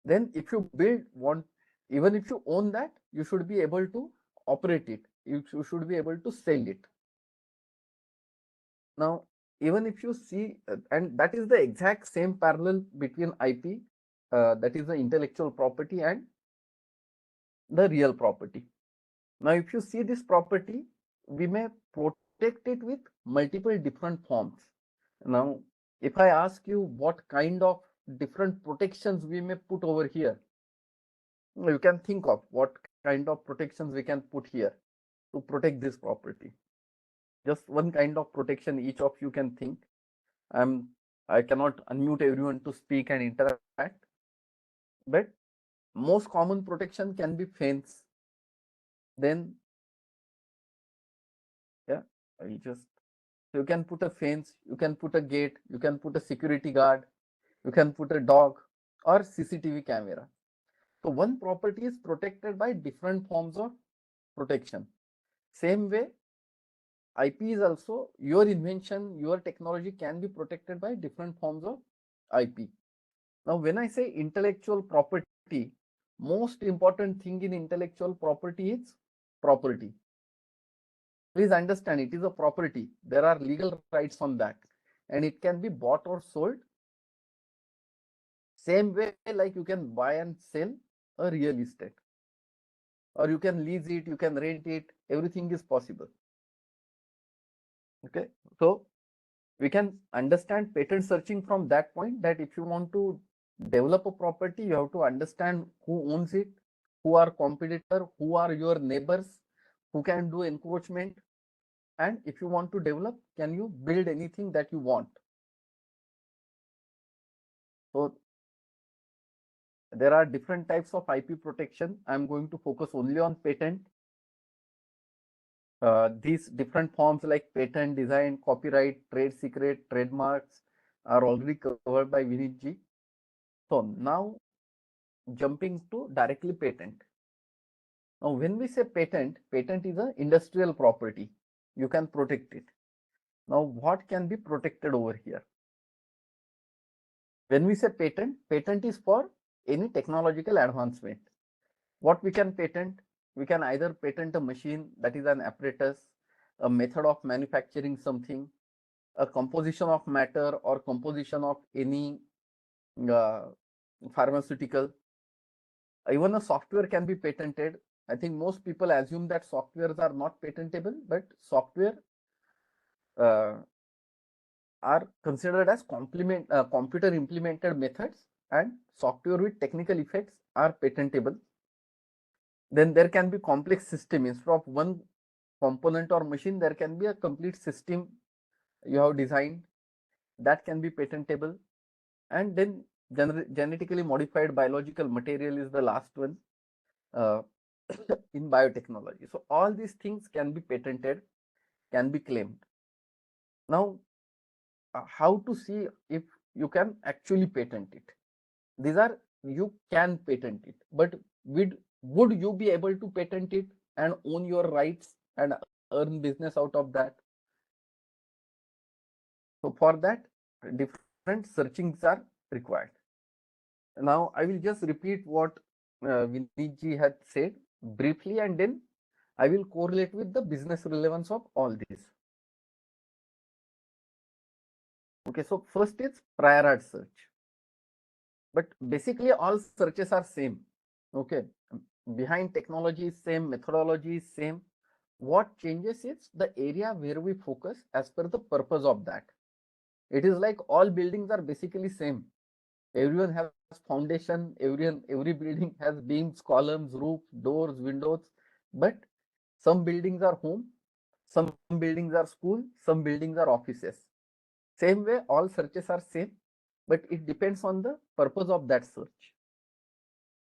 then if you build one, even if you own that, you should be able to operate it. You should be able to sell it. Now, even if you see, and that is the exact same parallel between IP, that is the intellectual property, and the real property. Now, if you see this property, we may protect it with multiple different forms. Now, if I ask you what kind of different protections we may put over here, you can think of what kind of protections we can put here to protect this property. Just one kind of protection each of you can think. I cannot unmute everyone to speak and interact, but most common protection can be fence. Then, yeah, I just, so you can put a fence, you can put a gate, you can put a security guard, you can put a dog or CCTV camera. So one property is protected by different forms of protection. Same way, IP is also your invention, your technology can be protected by different forms of IP. Now, when I say intellectual property, most important thing in intellectual property is property. Please understand, it is a property. There are legal rights on that, and it can be bought or sold. Same way, like you can buy and sell a real estate, or you can lease it, you can rent it, everything is possible. Okay, so we can understand patent searching from that point, that if you want to develop a property, you have to understand who owns it, who are competitor, who are your neighbors, who can do encroachment, and if you want to develop, can you build anything that you want. So there are different types of IP protection. I'm going to focus only on patent. These different forms like patent, design, copyright, trade secret, trademarks are already covered by Vineet ji. So now jumping to directly patent. Now, when we say patent, patent is an industrial property. You can protect it. Now, what can be protected over here? When we say patent, patent is for any technological advancement. What we can patent? We can either patent a machine, that is an apparatus, a method of manufacturing something, a composition of matter or composition of any pharmaceutical. Even a software can be patented. I think most people assume that softwares are not patentable, but software are considered as computer implemented methods, and software with technical effects are patentable. Then there can be complex system. Instead of one component or machine, there can be a complete system you have designed, that can be patentable. And then genetically modified biological material is the last one uh, in biotechnology. So all these things can be patented, can be claimed. Now, how to see if you can actually patent it? These are, you can patent it, but would you be able to patent it and own your rights and earn business out of that? So for that, different searchings are required. Now I will just repeat what Vineet ji had said briefly, and then I will correlate with the business relevance of all this. Okay, so first is prior art search, but basically all searches are same. Okay, behind technology is same, methodology is same. What changes is the area where we focus as per the purpose of that. It is like all buildings are basically same. Everyone has foundation, every building has beams, columns, roof, doors, windows, but some buildings are home, some buildings are school, some buildings are offices. Same way, all searches are same, but it depends on the purpose of that search.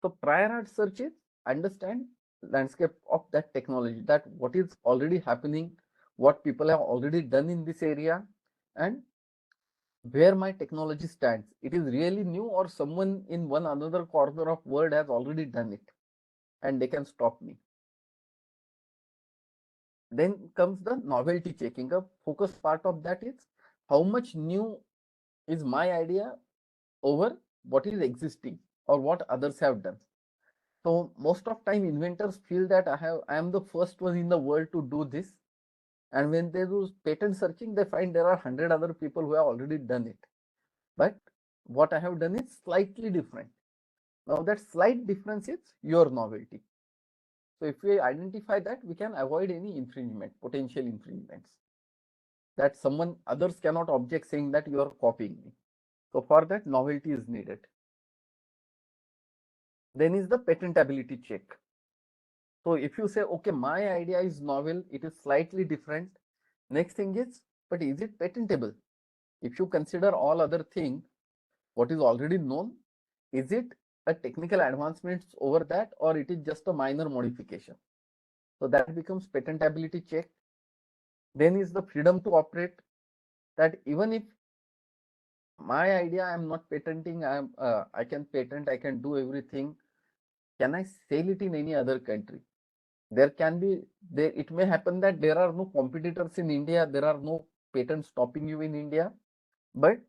So prior art searches understand landscape of that technology, that what is already happening, what people have already done in this area, and where my technology stands. It is really new, or someone in one another corner of world has already done it and they can stop me. Then comes the novelty checking. A focus part of that is how much new is my idea over what is existing or what others have done. So most of time inventors feel that I am the first one in the world to do this, and when they do patent searching, they find there are 100 other people who have already done it, but what I have done is slightly different. Now that slight difference is your novelty. So if we identify that, we can avoid any infringement, potential infringements, that someone others cannot object saying that you are copying me. So for that, novelty is needed. Then is the patentability check. So if you say, okay, my idea is novel, it is slightly different. Next thing is, but is it patentable? If you consider all other things, what is already known, is it a technical advancements over that, or it is just a minor modification? So that becomes patentability check. Then is the freedom to operate, that even if my idea I am not patenting, I can patent, I can do everything, can I sell it in any other country? There can be, it may happen that there are no competitors in India, there are no patents stopping you in India, but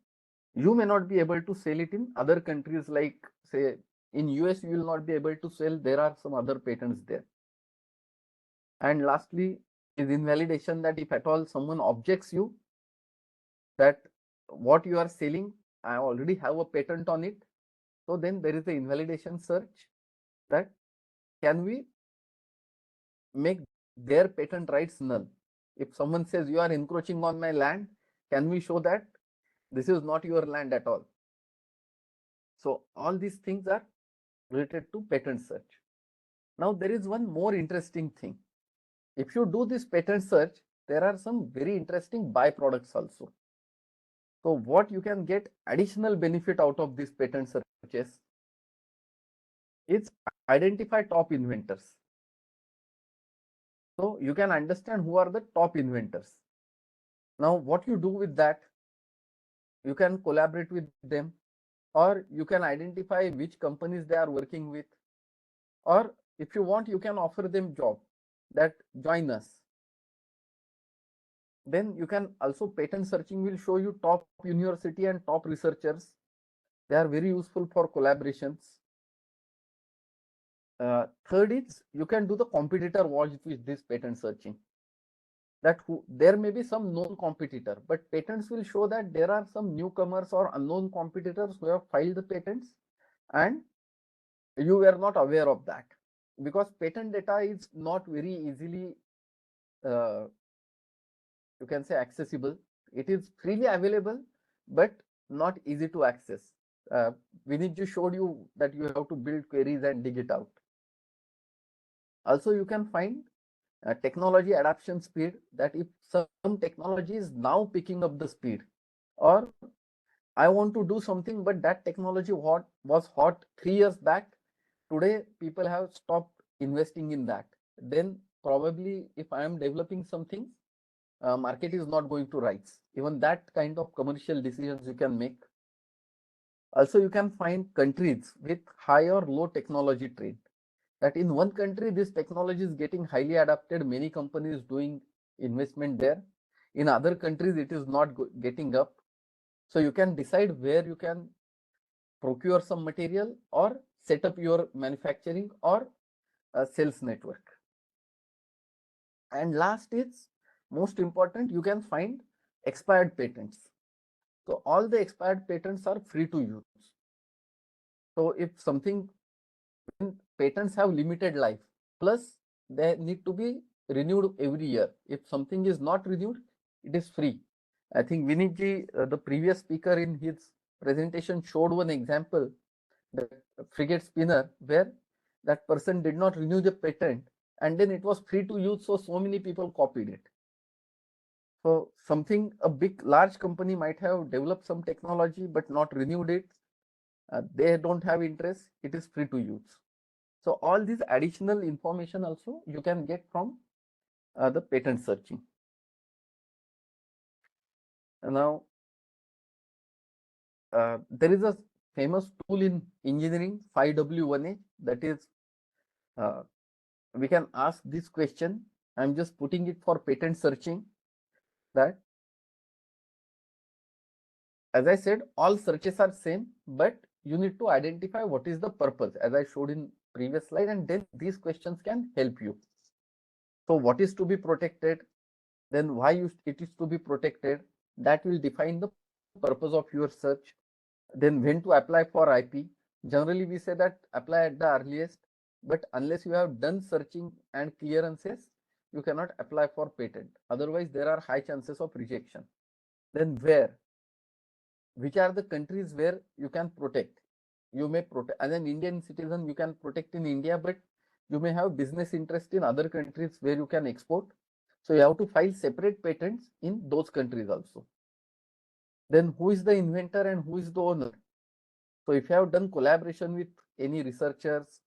you may not be able to sell it in other countries, like say in US you will not be able to sell, there are some other patents there. And lastly is invalidation, that if at all someone objects you that what you are selling, I already have a patent on it, so then there is the invalidation search, that can we make their patent rights null? If someone says you are encroaching on my land, can we show that this is not your land at all? So all these things are related to patent search. Now there is one more interesting thing. If you do this patent search, there are some very interesting byproducts also. So what you can get additional benefit out of these patent searches is identify top inventors. So you can understand who are the top inventors. Now what you do with that, you can collaborate with them, or you can identify which companies they are working with, or if you want, you can offer them job, that join us. Then you can also, patent searching will show you top university and top researchers. They are very useful for collaborations. Third is, you can do the competitor watch with this patent searching, that there may be some known competitor, but patents will show that there are some newcomers or unknown competitors who have filed the patents and you were not aware of that, because patent data is not very easily you can say accessible. It is freely available, but not easy to access. Vineet ji showed you that you have to build queries and dig it out. Also, you can find technology adoption speed, that if some technology is now picking up the speed, or I want to do something, but that technology was hot 3 years back. Today, people have stopped investing in that. Then probably if I am developing something, market is not going to rise. Even that kind of commercial decisions you can make. Also, you can find countries with high or low technology trend. That in one country, this technology is getting highly adapted. Many companies doing investment there. In other countries, it is not getting up. So you can decide where you can procure some material or set up your manufacturing or sales network. And last is most important, you can find expired patents. So all the expired patents are free to use. So if something, patents have limited life, plus they need to be renewed every year. If something is not renewed, it is free. I think Vineet ji, the previous speaker in his presentation showed one example, the frigate spinner, where that person did not renew the patent and then it was free to use, so many people copied it. So something, a large company might have developed some technology but not renewed it. They don't have interest, it is free to use. So all these additional information also you can get from the patent searching. Now, there is a famous tool in engineering, 5W1A, that is, we can ask this question. I'm just putting it for patent searching, that, as I said, all searches are same, but you need to identify what is the purpose, as I showed in previous slide, and then these questions can help you. So what is to be protected, then why it is to be protected, that will define the purpose of your search. Then when to apply for IP. Generally, we say that apply at the earliest, but unless you have done searching and clearances, you cannot apply for patent. Otherwise, there are high chances of rejection. Then where? Which are the countries where you can protect? You may protect as an Indian citizen, you can protect in India, but you may have business interest in other countries where you can export. So you have to file separate patents in those countries also. Then who is the inventor and who is the owner? So if you have done collaboration with any researchers,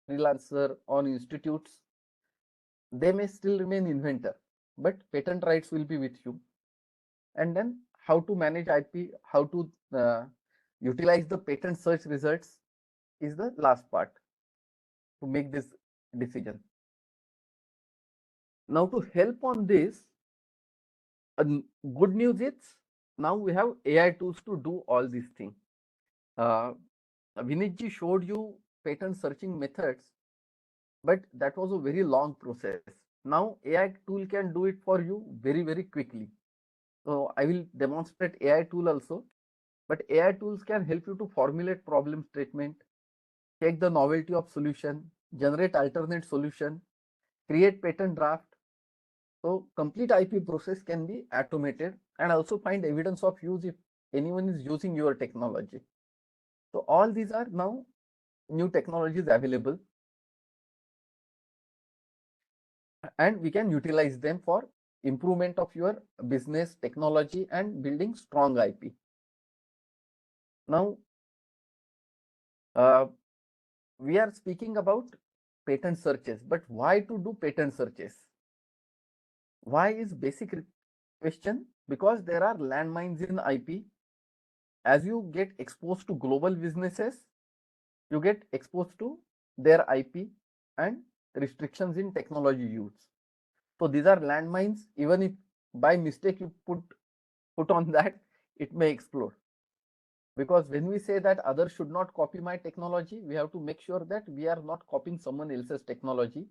freelancer or institutes, they may still remain inventor, but patent rights will be with you. And then how to manage IP, how to utilize the patent search results is the last part to make this decision. Now to help on this, good news is now we have AI tools to do all these things. Vineet ji showed you patent searching methods, but that was a very long process. Now AI tool can do it for you very, very quickly. So I will demonstrate AI tool also, but AI tools can help you to formulate problem statement, check the novelty of solution, generate alternate solution, create patent draft. So complete IP process can be automated, and also find evidence of use if anyone is using your technology. So all these are now new technologies available, and we can utilize them for improvement of your business, technology, and building strong IP. Now, we are speaking about patent searches, but why to do patent searches? Why is basic question? Because there are landmines in IP. As you get exposed to global businesses, you get exposed to their IP and restrictions in technology use. So these are landmines. Even if by mistake you put on that, it may explode. Because when we say that others should not copy my technology, we have to make sure that we are not copying someone else's technology,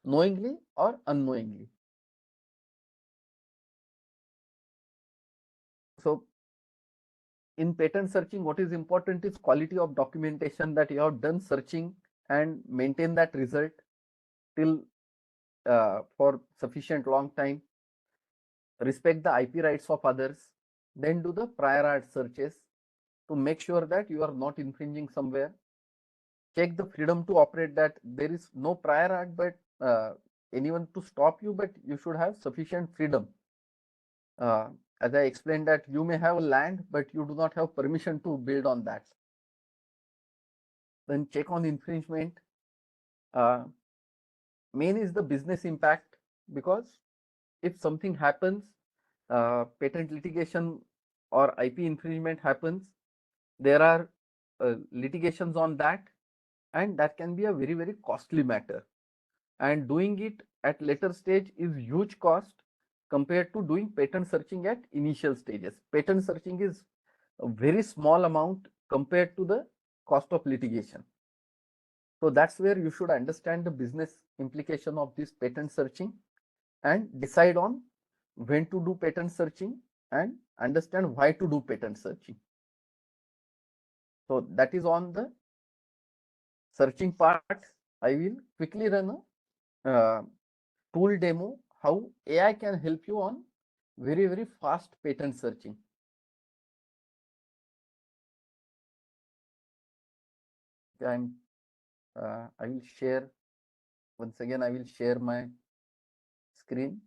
knowingly or unknowingly. So in patent searching, what is important is quality of documentation, that you have done searching and maintain that result till for sufficient long time. Respect the IP rights of others. Then do the prior art searches to make sure that you are not infringing somewhere. Check the freedom to operate, that there is no prior art but anyone to stop you, but you should have sufficient freedom. as I explained that you may have land, but you do not have permission to build on that. Then check on infringement. Main is the business impact, because if something happens, patent litigation or IP infringement happens, there are litigations on that, and that can be a very, very costly matter. And doing it at later stage is huge cost compared to doing patent searching at initial stages. Patent searching is a very small amount compared to the cost of litigation. So that's where you should understand the business implication of this patent searching and decide on when to do patent searching and understand why to do patent searching. So that is on the searching part. I will quickly run a tool demo how AI can help you on very, very fast patent searching. I will share, once again, I will share my screen.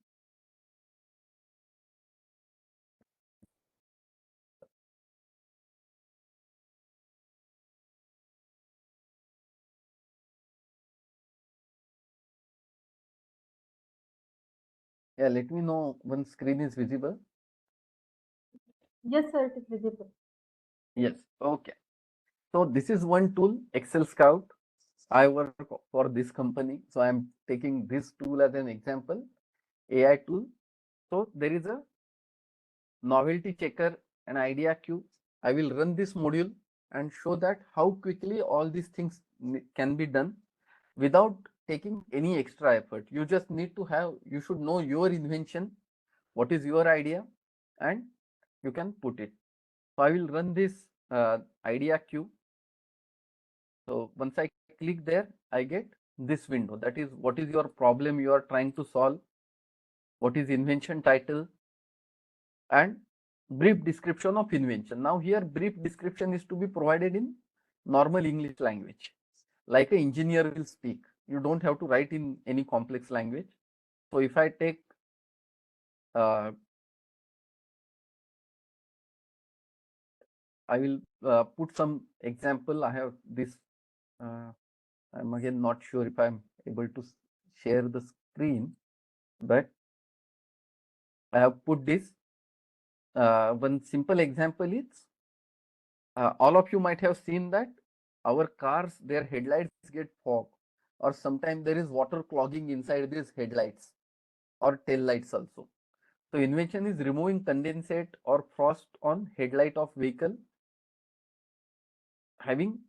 Yeah, let me know when screen is visible. Yes, sir, it is visible. Yes, okay. So this is one tool, XLSCOUT. I work for this company, so I'm taking this tool as an example, AI tool. So there is a novelty checker and idea queue. I will run this module and show that how quickly all these things can be done without taking any extra effort. You just need to have, you should know your invention, what is your idea, and you can put it. So I will run this idea queue. So once I click there, I get this window. That is, what is your problem you are trying to solve, what is invention title, and brief description of invention. Now here brief description is to be provided in normal English language, like an engineer will speak. You don't have to write in any complex language. So if I take I will put some example. I have this. I'm again not sure if I'm able to share the screen, but I have put this. One simple example is, all of you might have seen that our cars, their headlights get fog, or sometimes there is water clogging inside these headlights or tail lights also. So invention is removing condensate or frost on headlight of vehicle having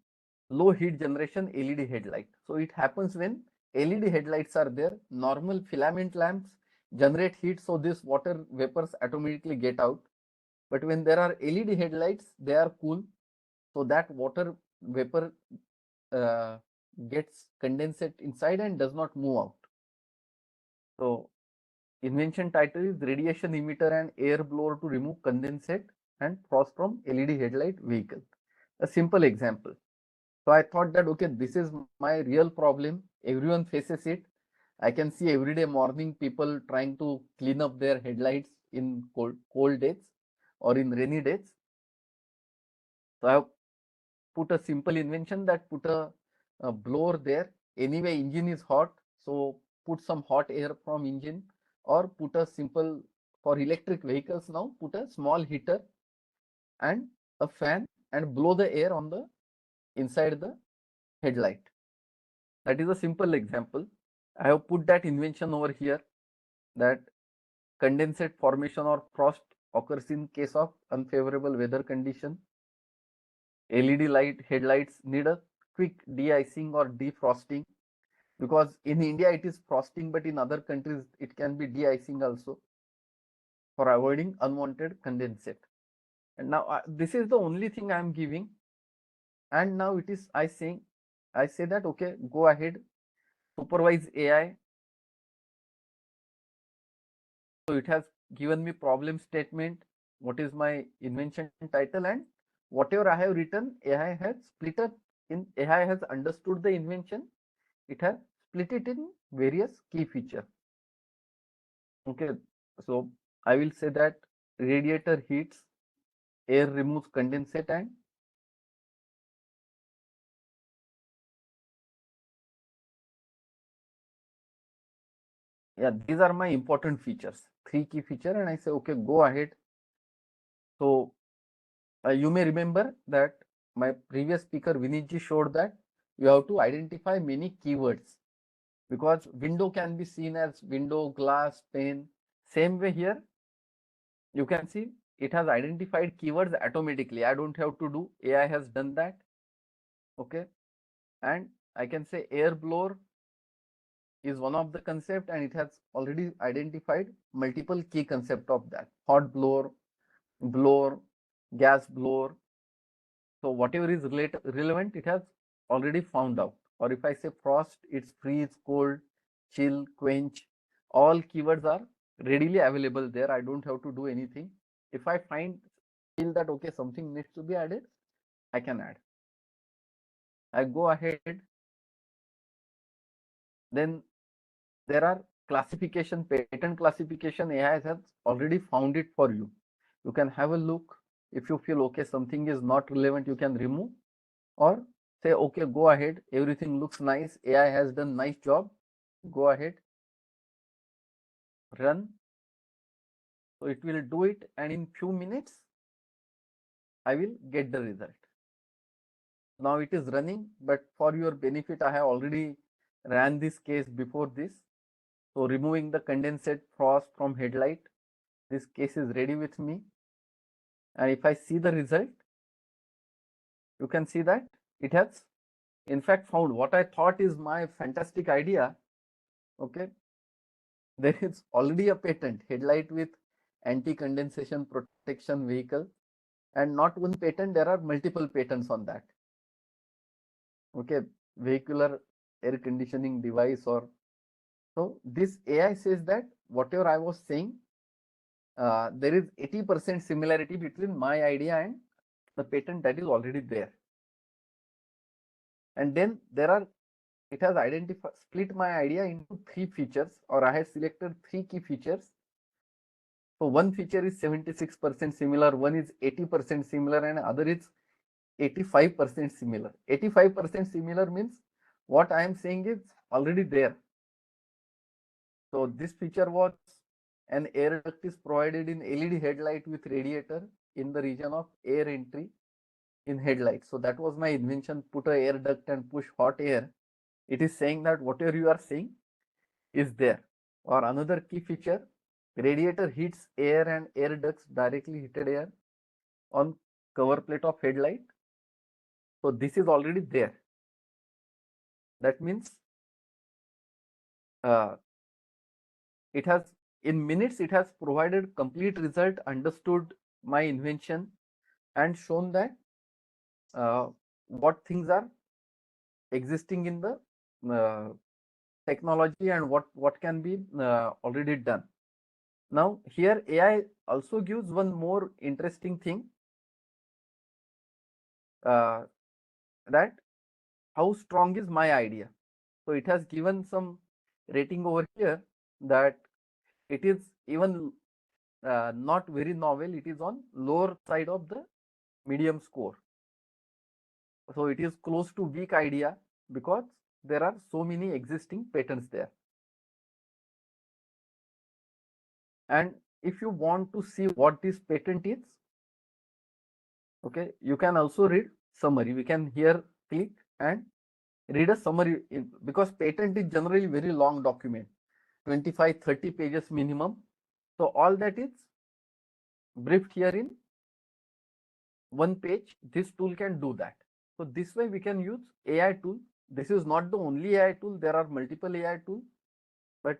low heat generation LED headlight. So it happens when LED headlights are there, normal filament lamps generate heat, so this water vapors automatically get out. But when there are LED headlights, they are cool, so that water vapor gets condensate inside and does not move out. So invention title is radiation emitter and air blower to remove condensate and frost from LED headlight vehicle. A simple example. So I thought that, okay, this is my real problem. Everyone faces it. I can see every day morning people trying to clean up their headlights in cold days or in rainy days. So I have put a simple invention that put a blower there. Anyway, engine is hot, so put some hot air from engine, or put a simple, for electric vehicles now, put a small heater and a fan and blow the air on the inside the headlight. That is a simple example. I have put that invention over here, that condensate formation or frost occurs in case of unfavorable weather condition. LED light headlights need a quick de-icing or defrosting, because in India it is frosting, but in other countries it can be de-icing also, for avoiding unwanted condensate. And now this is the only thing I am giving. And now it is I say that, okay, go ahead, supervise AI. So it has given me problem statement, what is my invention title, and whatever I have written, AI has split up in, AI has understood the invention. It has split it in various key features. Okay, so I will say that radiator heats, air removes condensate, and yeah, these are my important features, 3 key features, and I say, okay, go ahead. So you may remember that my previous speaker Vineet ji showed that you have to identify many keywords, because window can be seen as window, glass, pane. Same way here, you can see it has identified keywords automatically. I don't have to do, AI has done that. Okay, and I can say air blower is one of the concept, and it has already identified multiple key concept of that: hot blower, gas blower. So whatever is relevant, it has already found out. Or if I say frost, it's freeze, cold, chill, quench. All keywords are readily available there. I don't have to do anything. If I feel that okay, something needs to be added, I can add. I go ahead. Then there are classification, patent classification. AI has already found it for you. You can have a look. If you feel okay, something is not relevant, you can remove, or say, okay, go ahead. Everything looks nice. AI has done nice job. Go ahead, run. So it will do it, and in few minutes, I will get the result. Now it is running, but for your benefit, I have already ran this case before this. So removing the condensate frost from headlight, this case is ready with me. And if I see the result, you can see that it has in fact found what I thought is my fantastic idea. Okay, there is already a patent, headlight with anti-condensation protection vehicle, and not one patent, there are multiple patents on that. Okay, vehicular air conditioning device. Or so this AI says that whatever I was saying, there is 80% similarity between my idea and the patent that is already there. And then it has split my idea into 3 features, or I had selected 3 key features. So one feature is 76% similar, one is 80% similar, and other is 85% similar. 85% similar means what I am saying is already there. So this feature was an air duct is provided in LED headlight with radiator in the region of air entry in headlight. So that was my invention, put a air duct and push hot air. It is saying that whatever you are saying is there. Or another key feature, radiator heats air and air ducts directly heated air on cover plate of headlight. So this is already there. That means it has in minutes, it has provided complete result, understood my invention, and shown that what things are existing in the technology and what can be already done. Now here AI also gives one more interesting thing, that how strong is my idea. So it has given some rating over here that it is even not very novel, it is on lower side of the medium score. So it is close to weak idea because there are so many existing patents there. And if you want to see what this patent is, okay, you can also read summary. We can here click and read a summary because patent is generally very long document, 25-30 pages minimum. So all that is briefed here in one page. This tool can do that. So this way we can use AI tool. This is not the only AI tool. There are multiple AI tools, but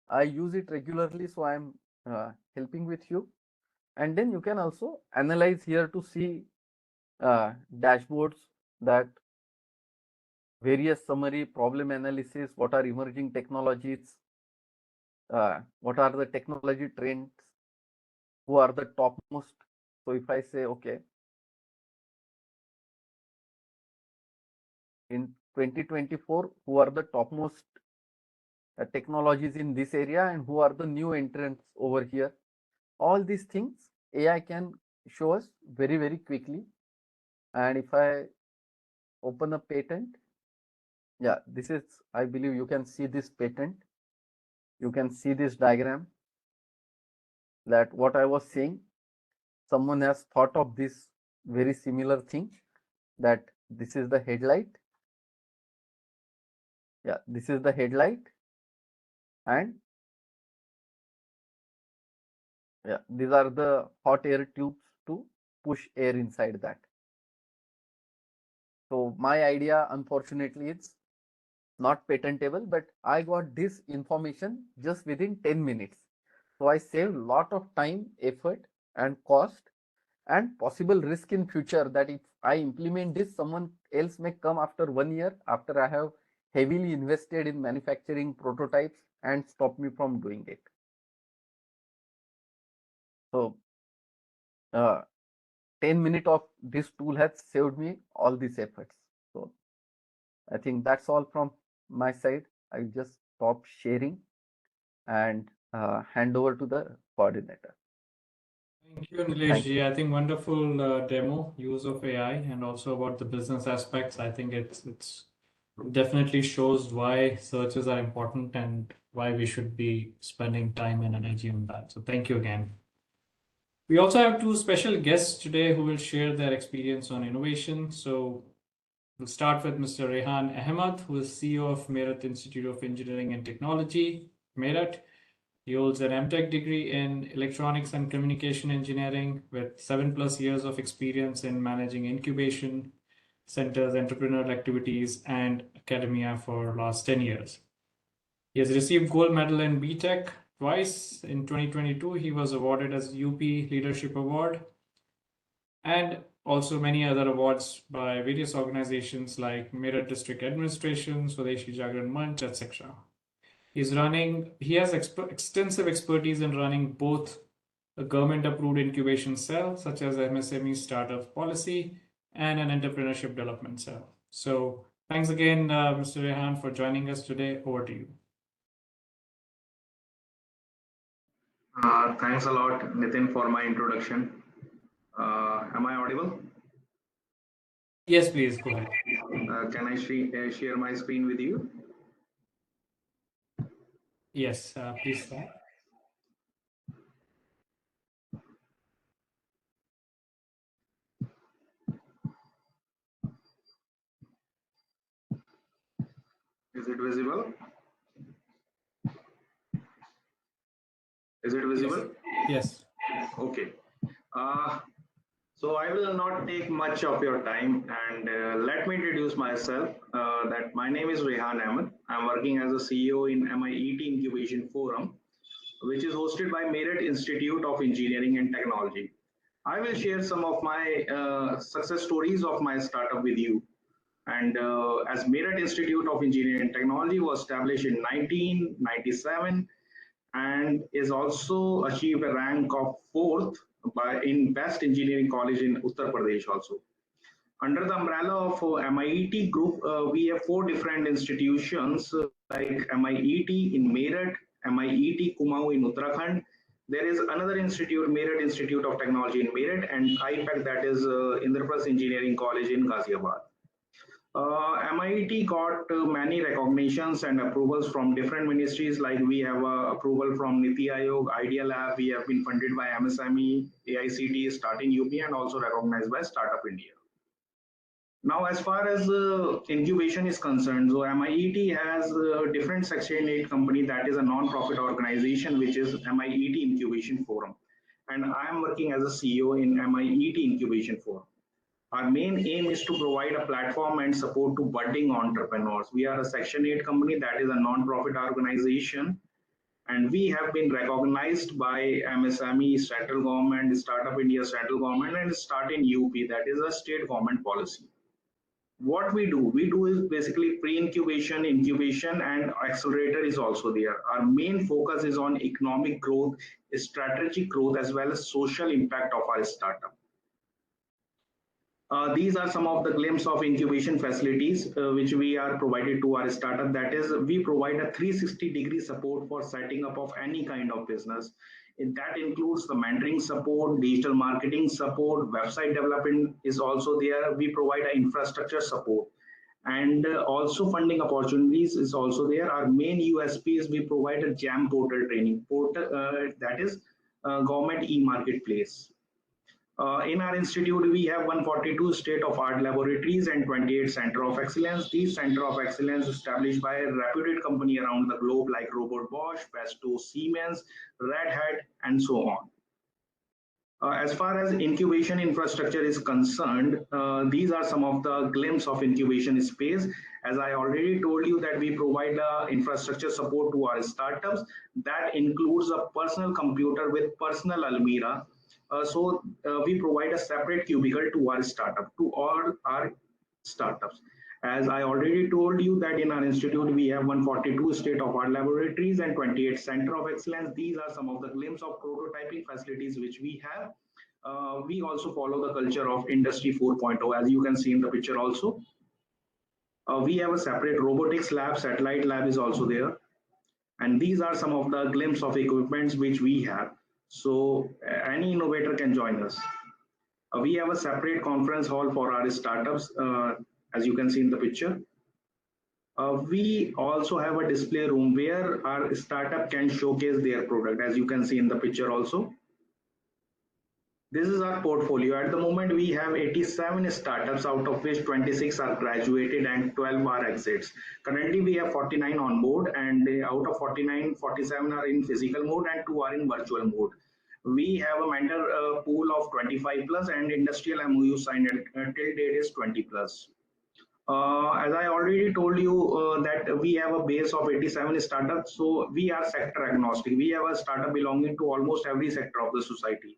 I use it regularly, so I am helping with you. And then you can also analyze here to see dashboards, that various summary, problem analysis, what are emerging technologies, what are the technology trends, who are the topmost. So if I say, okay, in 2024, who are the topmost technologies in this area and who are the new entrants over here, all these things AI can show us very, very quickly. And if I open a patent, yeah, this is, I believe you can see this patent. You can see this diagram, that what I was saying, someone has thought of this very similar thing, that this is the headlight. Yeah, this is the headlight, and yeah, these are the hot air tubes to push air inside that. So my idea, unfortunately, it's not patentable, but I got this information just within 10 minutes. So I saved a lot of time, effort, and cost, and possible risk in future, that if I implement this, someone else may come after 1 year after I have heavily invested in manufacturing prototypes and stop me from doing it. So 10 minutes of this tool has saved me all these efforts. So I think that's all from my side. I just stop sharing and hand over to the coordinator. Thank you, Nilesh ji. I think wonderful demo, use of AI, and also about the business aspects. I think it's definitely shows why searches are important and why we should be spending time and energy on that. So thank you again. We also have two special guests today who will share their experience on innovation. So we'll start with Mr. Rehan Ahmed, who is CEO of MIET Institute of Engineering and Technology, MIET. He holds an MTech degree in Electronics and Communication Engineering with 7+ years of experience in managing incubation centers, entrepreneurial activities, and academia for last 10 years. He has received gold medal in BTech twice. In 2022, he was awarded as UP Leadership Award, and also many other awards by various organizations like MIET District Administration, Swadeshi Jagran Manch, etc. He has extensive expertise in running both a government-approved incubation cell, such as MSME startup policy, and an entrepreneurship development cell. So thanks again, Mr. Rehan, for joining us today. Over to you. Thanks a lot, Nitin, for my introduction. Am I audible? Yes, please go ahead. Can I share my screen with you? Yes, please start. Is it visible? Is it visible? Yes. Okay. So I will not take much of your time, and let me introduce myself. That my name is Rehan Ahmed. I'm working as a CEO in MIET Incubation Forum, which is hosted by MIET Institute of Engineering and Technology. I will share some of my success stories of my startup with you. And as MIET Institute of Engineering and Technology was established in 1997 and is also achieved a rank of 4th in Best Engineering College in Uttar Pradesh also. Under the umbrella of MIET group, we have 4 different institutions like MIET in Meerut, MIET Kumaon in Uttarakhand. There is another institute, MIET Institute of Technology in Meerut, and IPAC, that is Indraprasth Engineering College in Ghaziabad. MIET got many recognitions and approvals from different ministries, like we have approval from Niti Aayog, Idea Lab, we have been funded by MSME, AICTE, Starting UP, and also recognized by Startup India. Now, as far as incubation is concerned, so MIET has a different Section 8 company, that is a non-profit organization, which is MIET Incubation Forum. And I am working as a CEO in MIET Incubation Forum. Our main aim is to provide a platform and support to budding entrepreneurs. We are a Section 8 company, that is a non-profit organization, and we have been recognized by MSME, central government, Startup India, central government, and Start in UP, that is a state government policy. What we do is basically pre-incubation, incubation, and accelerator is also there. Our main focus is on economic growth, strategic growth, as well as social impact of our startup. These are some of the glimpse of incubation facilities which we are provided to our startup. That is, we provide a 360-degree support for setting up of any kind of business. That includes the mentoring support, digital marketing support, website development is also there. We provide infrastructure support, and also funding opportunities is also there. Our main USP is we provide a JAM portal training portal, that is government e-marketplace. In our institute, we have 142 state-of-art laboratories and 28 center of excellence. These center of excellence established by a reputed company around the globe like Robot Bosch, Festo, Siemens, Red Hat, and so on. As far as incubation infrastructure is concerned, these are some of the glimpse of incubation space. As I already told you that we provide infrastructure support to our startups. That includes a personal computer with personal Almira. We provide a separate cubicle to our startup, to all our startups. As I already told you that in our institute, we have 142 state-of-art laboratories and 28 center of excellence. These are some of the glimpse of prototyping facilities which we have. We also follow the culture of Industry 4.0, as you can see in the picture also. We have a separate robotics lab, satellite lab is also there. And these are some of the glimpse of equipments which we have. So any innovator can join us. We have a separate conference hall for our startups, as you can see in the picture. We also have a display room where our startup can showcase their product, as you can see in the picture also. This is our portfolio. At the moment, we have 87 startups, out of which 26 are graduated and 12 are exits. Currently, we have 49 on board, and out of 49, 47 are in physical mode and 2 are in virtual mode. We have a mentor pool of 25 plus, and industrial MOU signed till date is 20 plus. As I already told you that we have a base of 87 startups, so we are sector agnostic. We have a startup belonging to almost every sector of the society.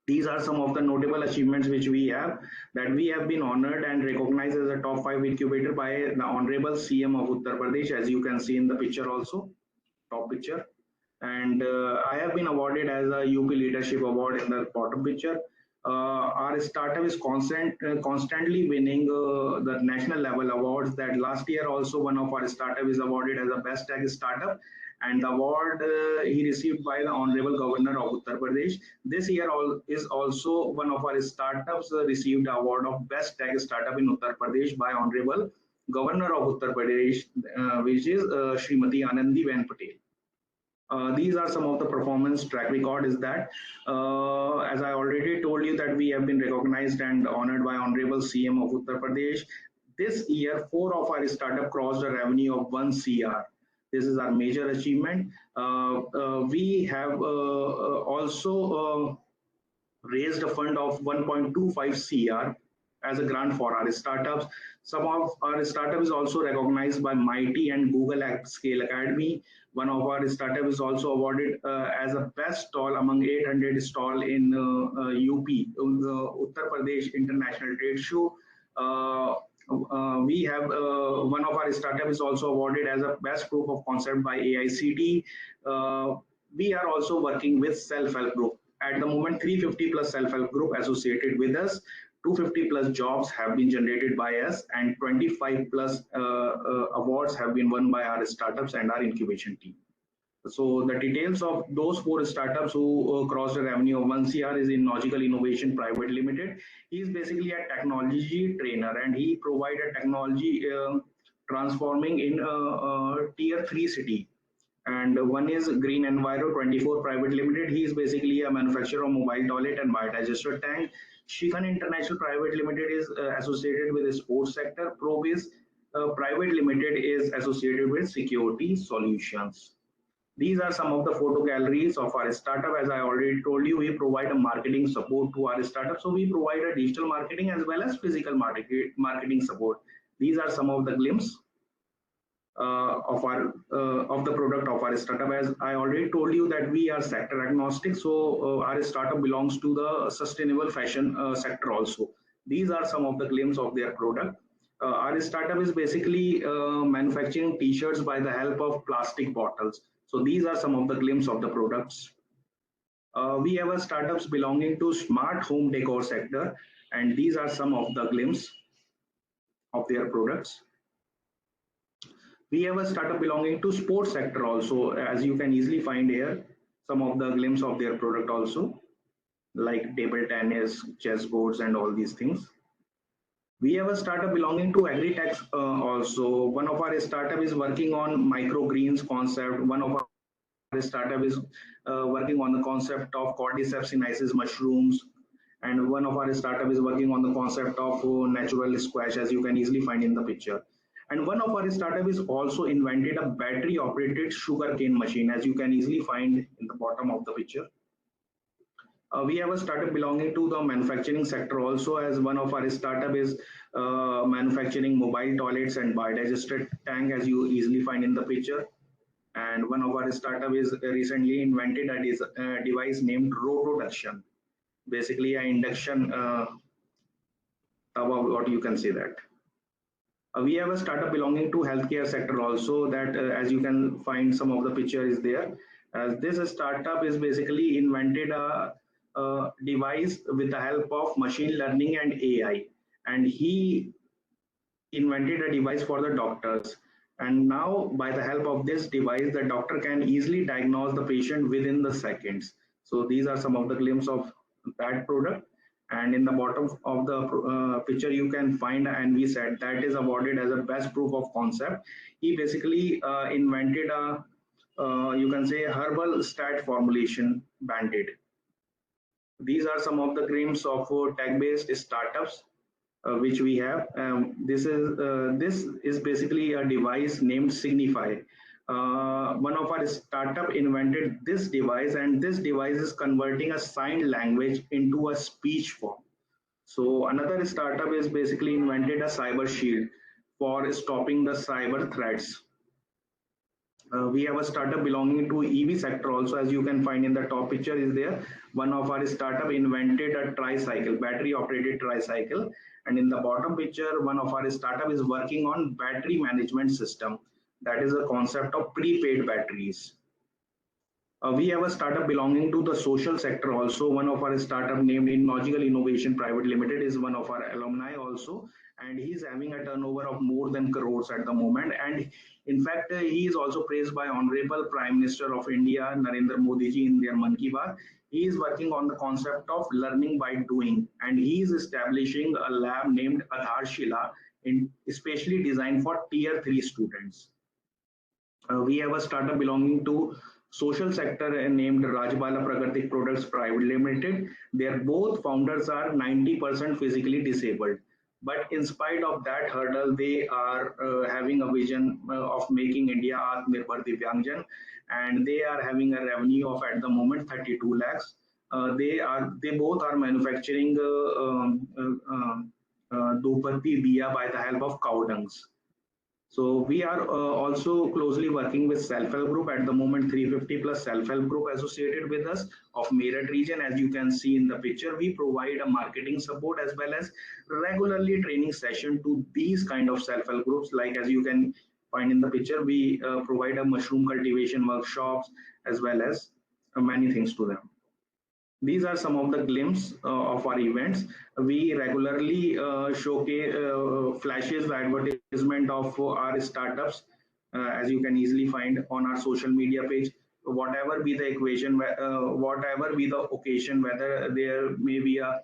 These are some of the notable achievements which we have, that we have been honored and recognized as a top 5 incubator by the Honorable CM of Uttar Pradesh, as you can see in the picture also, top picture. And I have been awarded as a UP Leadership Award in the bottom picture. Our startup is constantly winning the national level awards. That last year also one of our startup is awarded as a best tech startup, and the award he received by the Honorable Governor of Uttar Pradesh. This year is also one of our startups received the award of best tech startup in Uttar Pradesh by Honorable Governor of Uttar Pradesh, which is Srimati Anandiben Patel. These are some of the performance track record is that, as I already told you, that we have been recognized and honored by Honorable CM of Uttar Pradesh. This year, 4 of our startup crossed a revenue of 1 CR. This is our major achievement. We have also raised a fund of 1.25 CR as a grant for our startups. Some of our startup is also recognized by MIET and Google at Scale Academy. One of our startup is also awarded as a best stall among 800 stall in UP, the Uttar Pradesh International Trade Show. We have one of our startup is also awarded as a best proof of concept by AICT. We are also working with self-help group. At the moment, 350 plus self-help group associated with us. 250 plus jobs have been generated by us, and 25 plus awards have been won by our startups and our incubation team. So the details of those 4 startups who crossed a revenue of 1 CR is in Logical Innovation Private Limited. He is basically a technology trainer, and he provides a technology transforming in tier 3 city. And one is Green Enviro 24 Private Limited. He is basically a manufacturer of mobile toilet and biodigester tank. Shikhan International Private Limited is associated with the sports sector. Probiz Private Limited is associated with security solutions. These are some of the photo galleries of our startup. As I already told you, we provide a marketing support to our startup. So we provide a digital marketing as well as physical marketing support. These are some of the glimpse of the product of our startup. As I already told you that we are sector agnostic, so our startup belongs to the sustainable fashion sector also. These are some of the glimpse of their product. Our startup is basically manufacturing t-shirts by the help of plastic bottles. So these are some of the glimpse of the products. We have a startups belonging to smart home decor sector, and these are some of the glimpse of their products. We have a startup belonging to sports sector also, as you can easily find here, some of the glimpse of their product also, like table tennis, chess boards, and all these things. We have a startup belonging to agri-tech also. One of our startup is working on microgreens concept. One of our startup is working on the concept of cordyceps sinensis mushrooms. And one of our startup is working on the concept of natural squash, as you can easily find in the picture. And one of our startup is also invented a battery operated sugarcane machine, as you can easily find in the bottom of the picture. We have a startup belonging to the manufacturing sector also, as one of our startup is manufacturing mobile toilets and biodigester tank, as you easily find in the picture. And one of our startup is recently invented a device named rotoduction, basically an induction what you can say that. We have a startup belonging to healthcare sector also, that as you can find some of the picture is there. This startup is basically invented a device with the help of machine learning and AI, and he invented a device for the doctors. And now by the help of this device, the doctor can easily diagnose the patient within the seconds. So these are some of the glimpse of that product. And in the bottom of the picture, you can find, and we said that is awarded as a best proof of concept. He basically invented a, you can say, herbal stat formulation band-aid. These are some of the glimpse of tech-based startups which we have. This is basically a device named Signify. One of our startup invented this device, and this device is converting a sign language into a speech form. So another startup is basically invented a cyber shield for stopping the cyber threats. We have a startup belonging to EV sector also, as you can find in the top picture is there. One of our startup invented a tricycle, battery operated tricycle. And in the bottom picture, one of our startup is working on battery management system. That is a concept of prepaid batteries. We have a startup belonging to the social sector also. One of our startup named Logical Innovation Private Limited is one of our alumni also, and he's having a turnover of more than crores at the moment. And in fact, he is also praised by Honorable Prime Minister of India, Narendra Modi ji, in their Mann Ki Baat. He is working on the concept of learning by doing, and he is establishing a lab named Adharshila, especially designed for Tier 3 students. We have a startup belonging to social sector named Rajbala Prakratik Products Private Limited. Their both founders are 90% physically disabled. But in spite of that hurdle, they are having a vision of making India Atmanirbhar Divyangjan, and they are having a revenue of at the moment 32 lakhs. They both are manufacturing Dopati Diya by the help of cow dungs. So we are also closely working with self-help group at the moment, 350 plus self-help group associated with us of Meerut region. As you can see in the picture, we provide a marketing support as well as regularly training session to these kind of self-help groups. Like as you can find in the picture, we provide a mushroom cultivation workshops as well as many things to them. These are some of the glimpses of our events. We regularly showcase flashes the advertisement of our startups, as you can easily find on our social media page. Whatever be the equation, whatever be the occasion, whether there may be a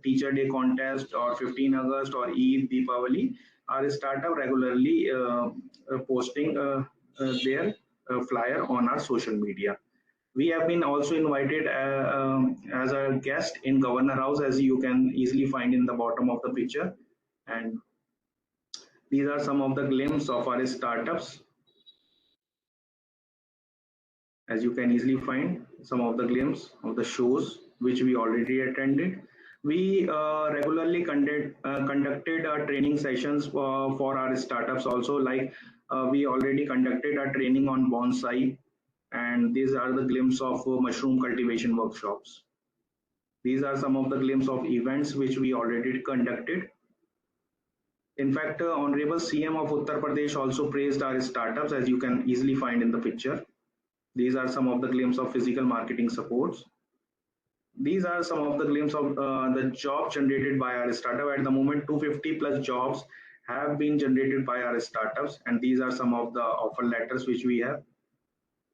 teacher day contest or 15 August or Eid, Deepavali, our startup regularly posting their flyer on our social media. We have been also invited as a guest in Governor House, as you can easily find in the bottom of the picture. And these are some of the glimpses of our startups. As you can easily find some of the glimpses of the shows which we already attended. We regularly conducted training sessions for our startups also, like we already conducted a training on bonsai, and these are the glimpses of mushroom cultivation workshops. These are some of the glimpses of events which we already conducted. In fact, Honorable CM of Uttar Pradesh also praised our startups, as you can easily find in the picture. These are some of the glimpses of physical marketing supports. These are some of the glimpse of the job generated by our startup. At the moment, 250 plus jobs have been generated by our startups, and these are some of the offer letters which we have.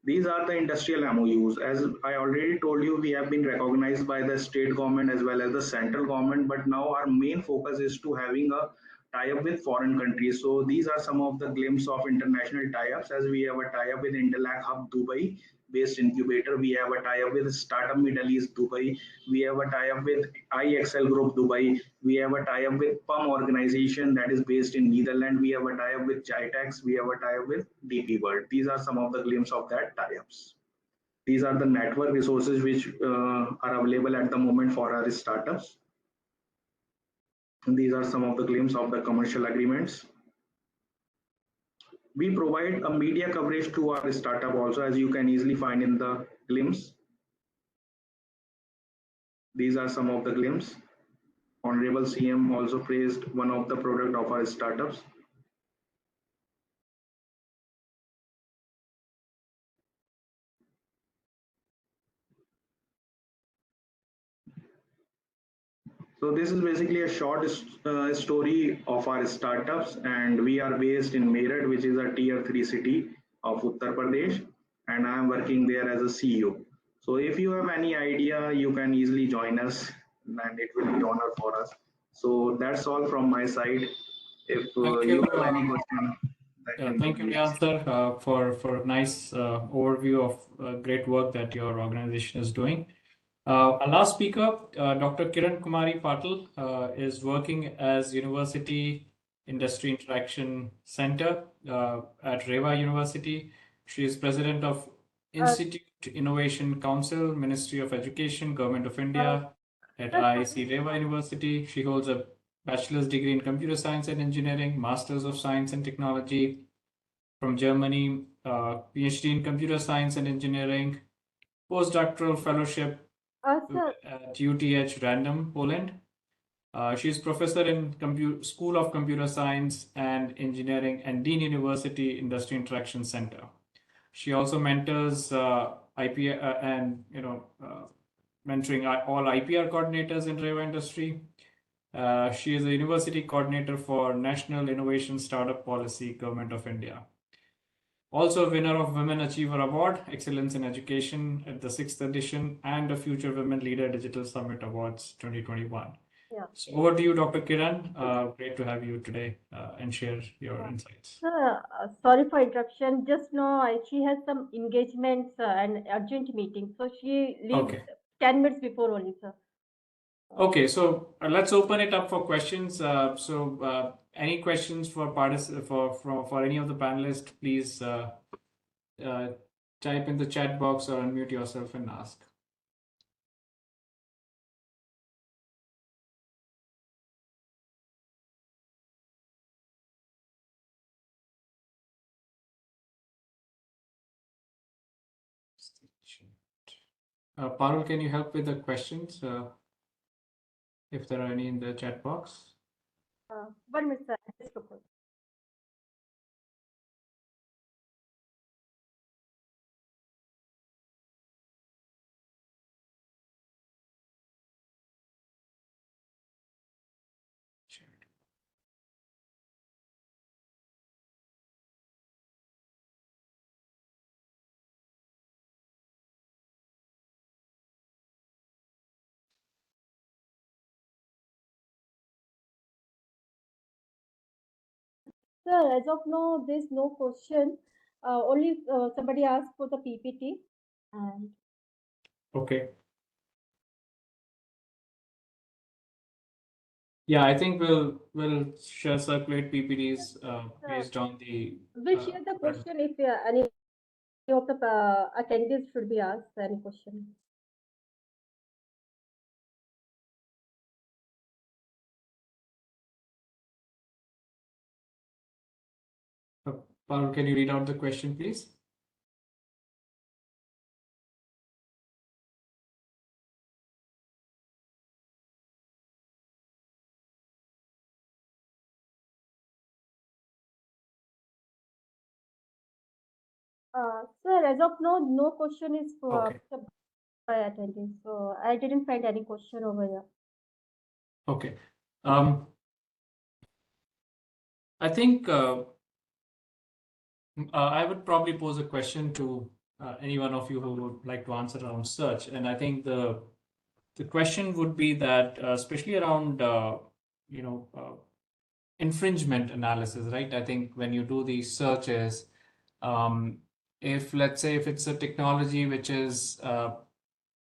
These are the industrial MOUs. As I already told you, we have been recognized by the state government as well as the central government, but now our main focus is to having a tie-up with foreign countries. So these are some of the glimpse of international tie-ups, as we have a tie-up with Intellect Hub Dubai based incubator. We have a tie-up with Startup Middle East Dubai. We have a tie-up with IXL Group Dubai. We have a tie-up with PUM organization that is based in Netherlands. We have a tie-up with Jitex. We have a tie-up with DP World. These are some of the glimpse of that tie-ups. These are the network resources which are available at the moment for our startups. And these are some of the glimpse of the commercial agreements. We provide a media coverage to our startup also, as you can easily find in the glimpse. These are some of the glimpse. Honorable CM also praised one of the product of our startups. So this is basically a short story of our startups, and we are based in Meerut, which is a tier 3 city of Uttar Pradesh, and I am working there as a CEO. So if you have any idea, you can easily join us, and it will be honor for us. So that's all from my side. If Thank you you. have any question, that can Thank you, be Rehan asked. sir, for a nice overview of great work that your organization is doing. Our last speaker, Dr. Kirankumari Patil, is working as University Industry Interaction Center at REVA University. She is president of Institute Innovation Council, Ministry of Education, Government of India at IIC REVA University. She holds a bachelor's degree in computer science and engineering, master's of science and technology from Germany, PhD in computer science and engineering, postdoctoral fellowship Sir, at UTH Random, Poland. She is professor in School of Computer Science and Engineering and Dean University Industry Interaction Center. She also mentors IP and mentoring all IPR coordinators in REVA industry. She is a university coordinator for National Innovation Startup Policy, Government of India. Also a winner of Women Achiever Award, Excellence in Education at the 6th edition, and a Future Women Leader Digital Summit Awards 2021. yeah. So over to you, Dr. Kiran. Great to have you today and share your insights. Sir, sorry for interruption. Just now, she has some engagements and urgent meeting, so she leaves Okay. 10 minutes before only, sir. Okay, so let's open it up for questions. Any questions for any of the panelists, please type in the chat box or unmute yourself and ask. Parul, can you help with the questions if there are any in the chat box? 1 minute, sir. Just propose. Sir, as of now, there's no question. Only somebody asked for the PPT. And Okay. Yeah, I think we'll share circulate PPTs based on the. we'll share the question if any of the attendees should be asked any question. Parul, can you read out the question, please? Sir, as of now, no question is for. Okay. by attendees. So I didn't find any question over here. Okay. I think I would probably pose a question to any one of you who would like to answer around search. And I think the question would be that, especially around, infringement analysis, right? I think when you do these searches, if let's say if it's a technology which is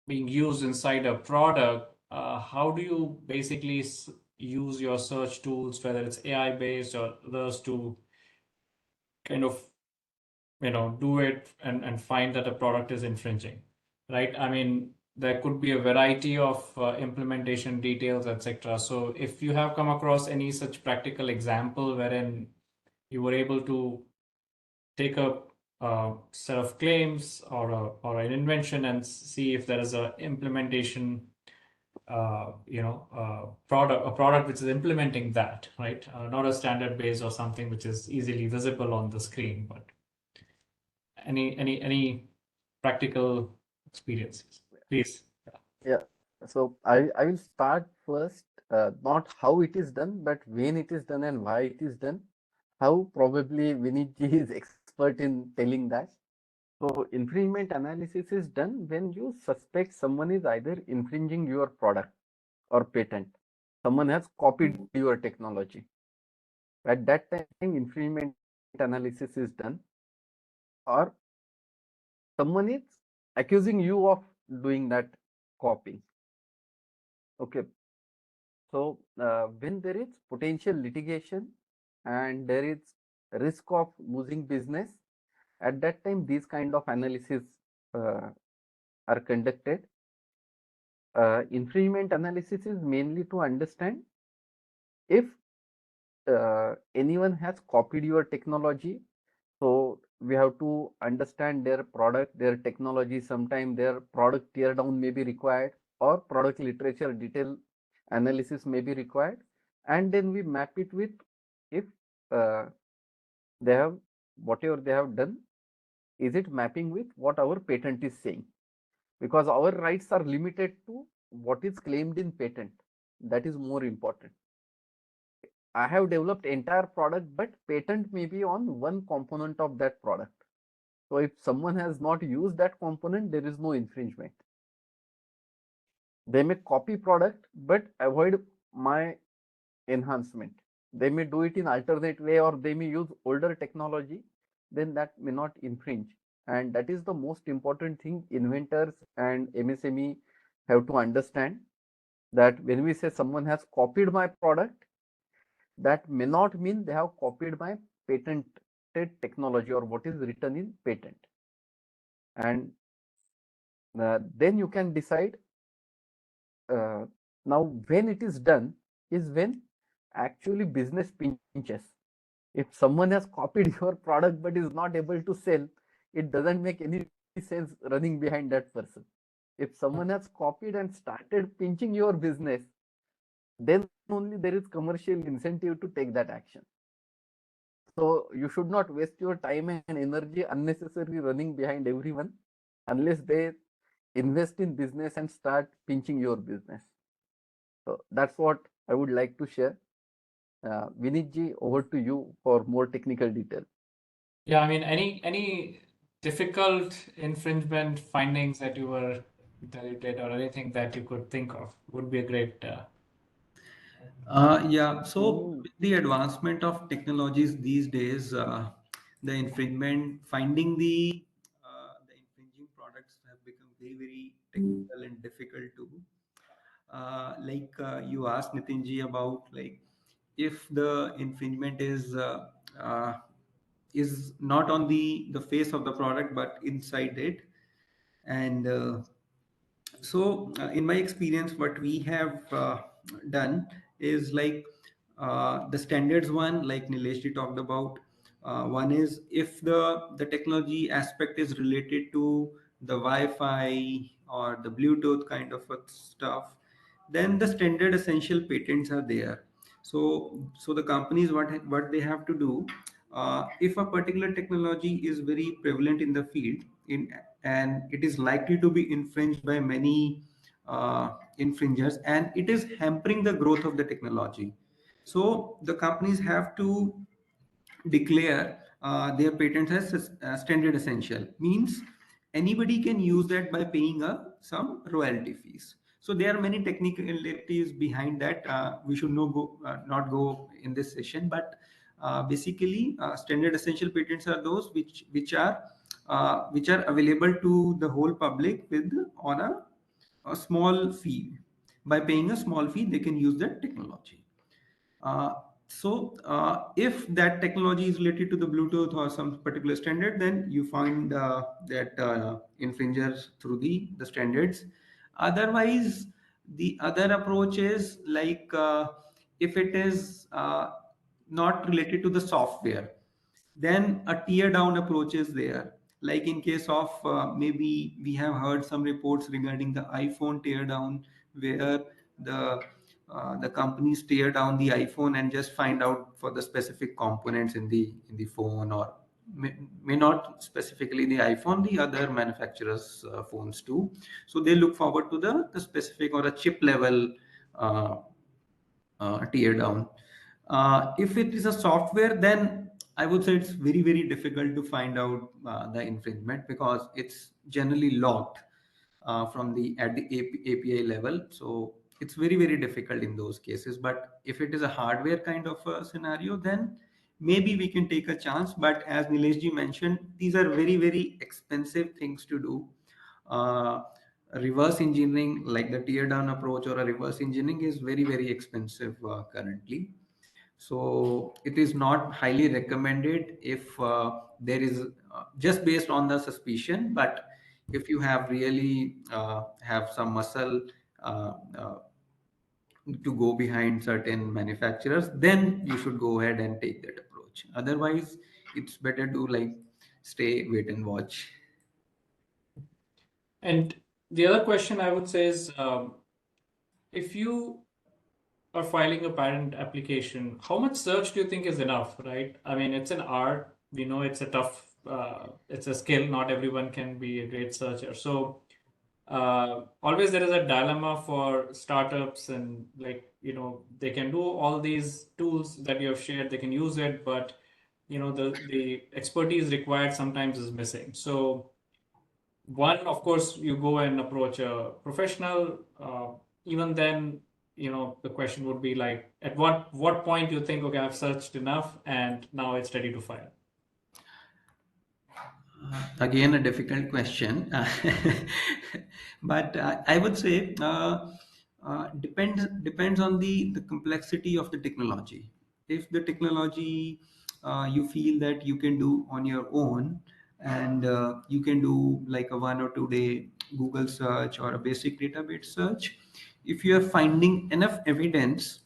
being used inside a product, how do you basically use your search tools, whether it's AI based or others, to kind of do it and find that a product is infringing, right? I mean, there could be a variety of implementation details, etc. So if you have come across any such practical example wherein you were able to take a set of claims or an invention and see if there is a implementation, product which is implementing that, right? Not a standard base or something which is easily visible on the screen, but any practical experiences, please. Yeah. So I will start first, not how it is done, but when it is done and why it is done. How probably Vineet ji is expert in telling that. So infringement analysis is done when you suspect someone is either infringing your product or patent. Someone has copied your technology. At that time, infringement analysis is done, or someone is accusing you of doing that copying. Okay. So when there is potential litigation and there is risk of losing business, at that time these kind of analysis are conducted. Infringement analysis is mainly to understand if anyone has copied your technology. So we have to understand their product, their technology. Sometimes their product tear down may be required, or product literature detail analysis may be required, and then we map it with if they have whatever they have done, is it mapping with what our patent is saying? Because our rights are limited to what is claimed in patent. That is more important. I have developed entire product, but patent may be on one component of that product. So if someone has not used that component, there is no infringement. They may copy product, but avoid my enhancement. They may do it in alternate way, or they may use older technology, then that may not infringe. And that is the most important thing inventors and MSME have to understand, that when we say someone has copied my product, that may not mean they have copied my patented technology or what is written in patent. And then you can decide. Now when it is done is when actually business pinches. If someone has copied your product but is not able to sell, it doesn't make any sense running behind that person. If someone has copied and started pinching your business, then only there is commercial incentive to take that action. So you should not waste your time and energy unnecessarily running behind everyone unless they invest in business and start pinching your business. So that's what I would like to share. Vineet ji, over to you for more technical detail. Yeah, I mean, any difficult infringement findings that you did, or anything that you could think of would be a great. Yeah, so with the advancement of technologies these days, the infringement, finding the infringing products have become very, very technical and difficult too. You asked Nitinji about, like, if the infringement is not on the face of the product but inside it, and in my experience, what we have done is, like, the standards one, like Nilesh ji talked about. One is if the technology aspect is related to the Wi-Fi or the Bluetooth kind of stuff, then the standard essential patents are there. So the companies, what they have to do, if a particular technology is very prevalent in the field, and it is likely to be infringed by many infringers, and it is hampering the growth of the technology. So the companies have to declare their patents as standard essential. Means anybody can use that by paying some royalty fees. So there are many technicalities behind that. We should not go in this session, but basically standard essential patents are those which are available to the whole public with on a small fee. By paying a small fee, they can use that technology. If that technology is related to the Bluetooth or some particular standard, then you find that infringers through the standards. Otherwise, the other approach is like if it is not related to the software, then a tear down approach is there. Like in case of maybe we have heard some reports regarding the iPhone tear down, where the companies tear down the iPhone and just find out for the specific components in the phone, or may not specifically the iPhone, the other manufacturers phones too. So they look forward to the specific or a chip level uh, tear down. If it is a software, then I would say it's very, very difficult to find out the infringement, because it's generally locked from at the API level. So it's very, very difficult in those cases. But if it is a hardware kind of a scenario, then maybe we can take a chance. But as Nilesh ji mentioned, these are very, very expensive things to do. Reverse engineering, like the tear down approach or a reverse engineering, is very, very expensive currently. So it is not highly recommended if there is just based on the suspicion. But if you have really have some muscle uh, uh, to go behind certain manufacturers, then you should go ahead and take that approach. Otherwise, it's better to like stay, wait and watch. And the other question I would say is, if you are filing a patent application, how much search do you think is enough, right? I mean, it's an art. We know it's a tough, it's a skill. Not everyone can be a great searcher. So always there is a dilemma for startups, and like, they can do all these tools that you have shared, they can use it, but the expertise required sometimes is missing. So one, of course, you go and approach a professional. Even then, the question would be like, at what point you think, okay, I've searched enough and now it's ready to file? Again, a difficult question, but I would say depends on the complexity of the technology. If the technology you feel that you can do on your own, and you can do like a 1 or 2 day Google search or a basic database search, if you are finding enough evidence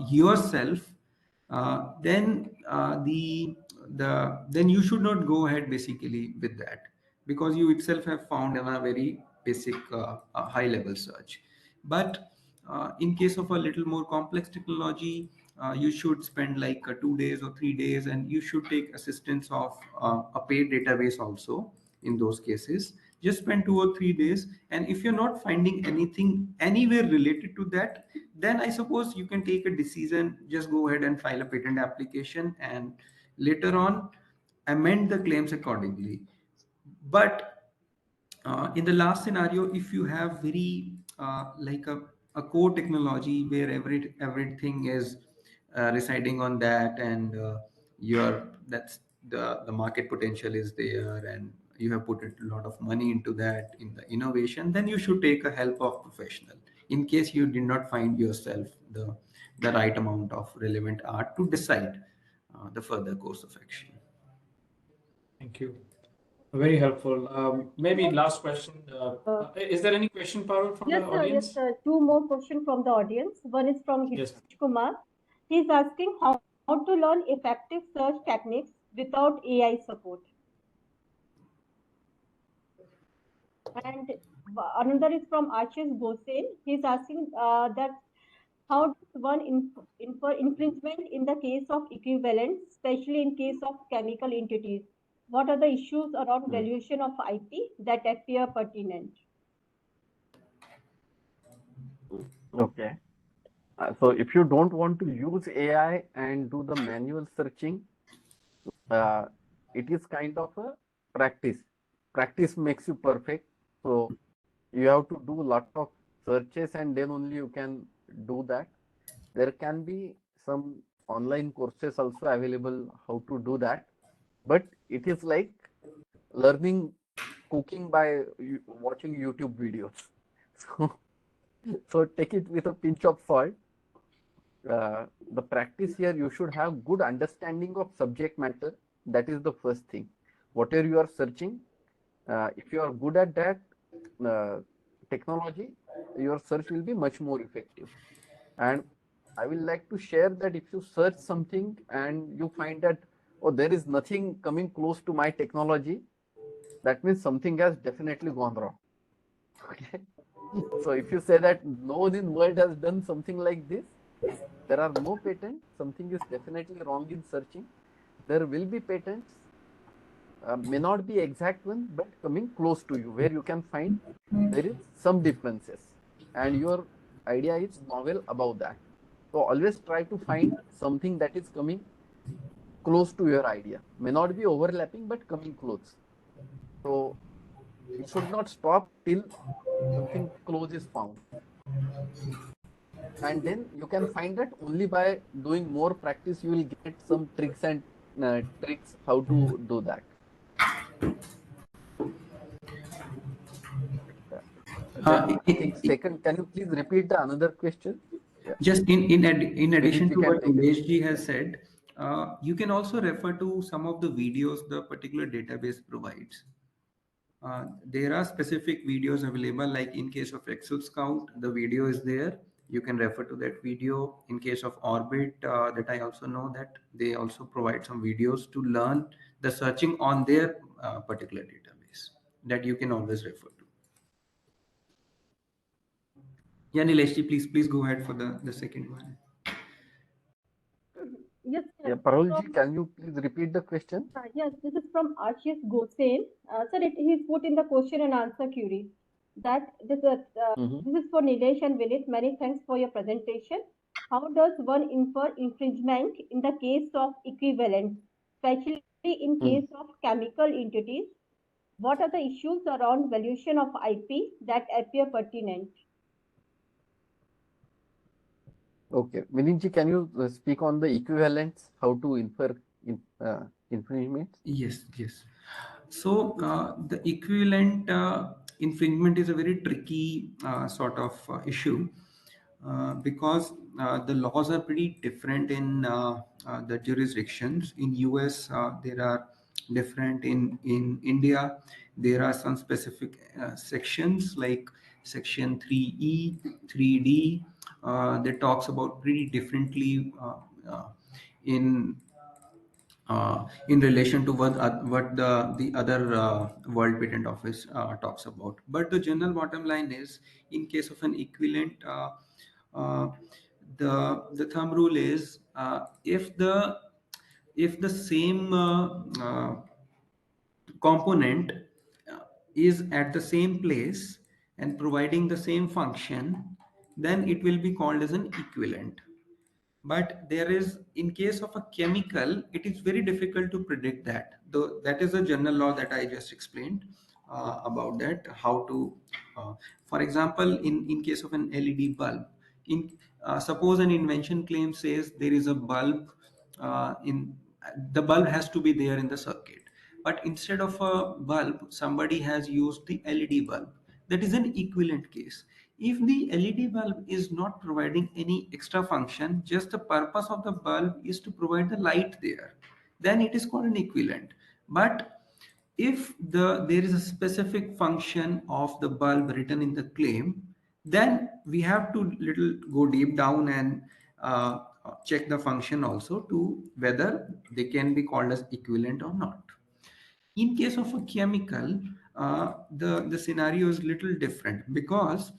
yourself, then then you should not go ahead basically with that, because you itself have found in a very basic high level search. But in case of a little more complex technology, you should spend like 2 days or 3 days, and you should take assistance of a paid database also. In those cases, just spend 2 or 3 days, and if you're not finding anything anywhere related to that, then I suppose you can take a decision, just go ahead and file a patent application, and later on amend the claims accordingly. But in the last scenario, if you have very like a core technology where everything is residing on that, and your that's the market potential is there, and you have put a lot of money into that, in the innovation, then you should take a help of professional, in case you did not find yourself the right amount of relevant art to decide the further course of action. Thank you. Very helpful. Maybe last question. Is there any question, Parul, from Yes, the sir. Yes, audience? sir. Two more questions from the audience. One is from Yes. Hitesh Kumar. He's asking how to learn effective search techniques without AI support. And another is from Ashish Bose. He's asking that how does one infer infringement in the case of equivalence, especially in case of chemical entities? what are the issues around valuation of IP that appear pertinent? Okay. So if you don't want to use AI and do the manual searching, uh, it is kind of a practice. Practice makes you perfect. So you have to do a lot of searches and then only you can do that. There can be some online courses also available how to do that, but it is like learning cooking by watching YouTube videos. So, so take it with a pinch of salt. The practice here, you should have good understanding of subject matter. That is the first thing. Whatever you are searching, if you are good at that technology, your search will be much more effective. And I will like to share that if you search something and you find that, oh, there is nothing coming close to my technology, that means something has definitely gone wrong. Okay. So if you say that no one in the world has done something like this, there are no patents, something is definitely wrong in searching. There will be patents, may not be exact one, but coming close to you, where you can find there is some differences. And your idea is novel about that. So always try to find something that is coming close to your idea. May not be overlapping, but coming close. So you should not stop till something close is found. And then you can find that only by doing more practice, you will get some tricks and tricks how to do that. Then I think second, can you please repeat the another question? Yeah. Just in addition Vineet, to what take it. Nilesh ji has said, you can also refer to some of the videos the particular database provides. There are specific videos available, like in case of XLSCOUT, the video is there. You can refer to that video. In case of Orbit, that I also know that they also provide some videos to learn the searching on their particular database that you can always refer to. Yeah, Nilesh ji, please go ahead for the second one. Yes, Yeah, sir. Parulji, can you please repeat the question? Yes, this is from Ashish Gosen. Sir, he's put in the question and answer query that this is for Nilesh and Vineet. Many thanks for your presentation. How does one infer infringement in the case of equivalence, especially in case of chemical entities? What are the issues around valuation of IP that appear pertinent? Okay, Vineetji, can you speak on the equivalence, how to infer infringements? Yes. So the equivalent infringement is a very tricky sort of issue because the laws are pretty different in the jurisdictions. In US, there are different. In India, there are some specific sections like section 3E, 3D that talks about pretty differently in relation to what the other World Patent Office talks about. But the general bottom line is, in case of an equivalent, uh, the thumb rule is if the same component is at the same place and providing the same function, then it will be called as an equivalent. But there is, in case of a chemical, it is very difficult to predict that, though that is a general law that I just explained about that, how to for example, in case of an LED bulb, in suppose an invention claim says there is a bulb in the bulb has to be there in the circuit, but instead of a bulb somebody has used the LED bulb. That is an equivalent case. If the LED bulb is not providing any extra function, just the purpose of the bulb is to provide the light there, then it is called an equivalent. But if there is a specific function of the bulb written in the claim, then we have to little go deep down and check the function also to whether they can be called as equivalent or not. In case of a chemical, the scenario is little different because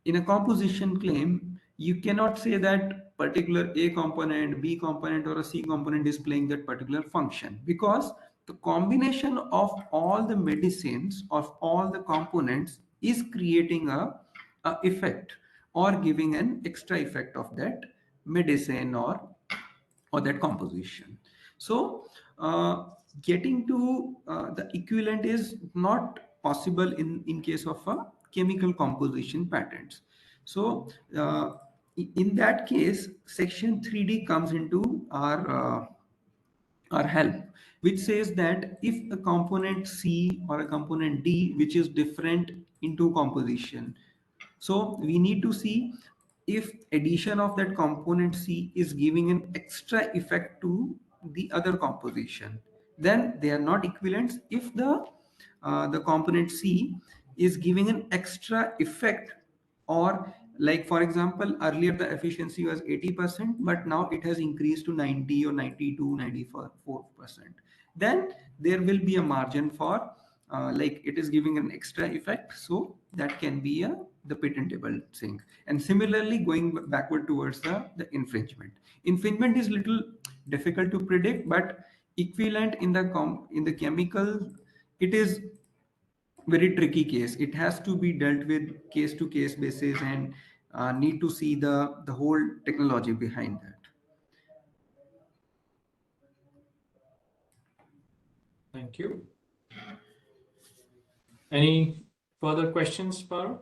in a composition claim, you cannot say that particular A component, B component, or a C component is playing that particular function, because the combination of all the medicines, of all the components, is creating a effect or giving an extra effect of that medicine or that composition. So getting to the equivalent is not possible in case of a chemical composition patents. So in that case, section 3D comes into our help, which says that if a component C or a component D, which is different in two composition, so we need to see if addition of that component C is giving an extra effect to the other composition, then they are not equivalents. If the component C is giving an extra effect, or like for example, earlier the efficiency was 80%, but now it has increased to 90 or 92, 94%, then there will be a margin for like it is giving an extra effect, so that can be the patentable thing. And similarly, going backward towards the infringement is little difficult to predict, but equivalent in the chemical, it is very tricky case. It has to be dealt with case to case basis, and need to see the whole technology behind that. Thank you. Any further questions, Parag?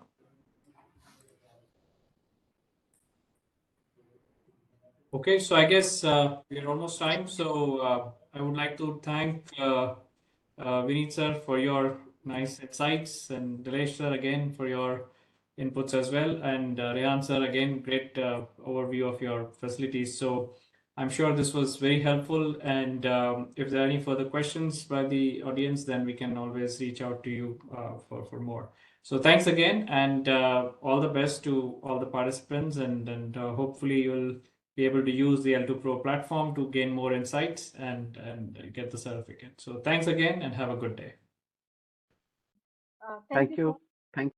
Okay, so I guess we're almost time. So I would like to thank Vineet sir for your nice insights, and Nilesh sir again for your inputs as well, and Rehan sir again, great overview of your facilities. So I'm sure this was very helpful, and if there are any further questions by the audience, then we can always reach out to you for more. So thanks again, and all the best to all the participants, and hopefully you'll be able to use the L2 Pro platform to gain more insights and get the certificate. So thanks again and have a good day. Thank you. Thank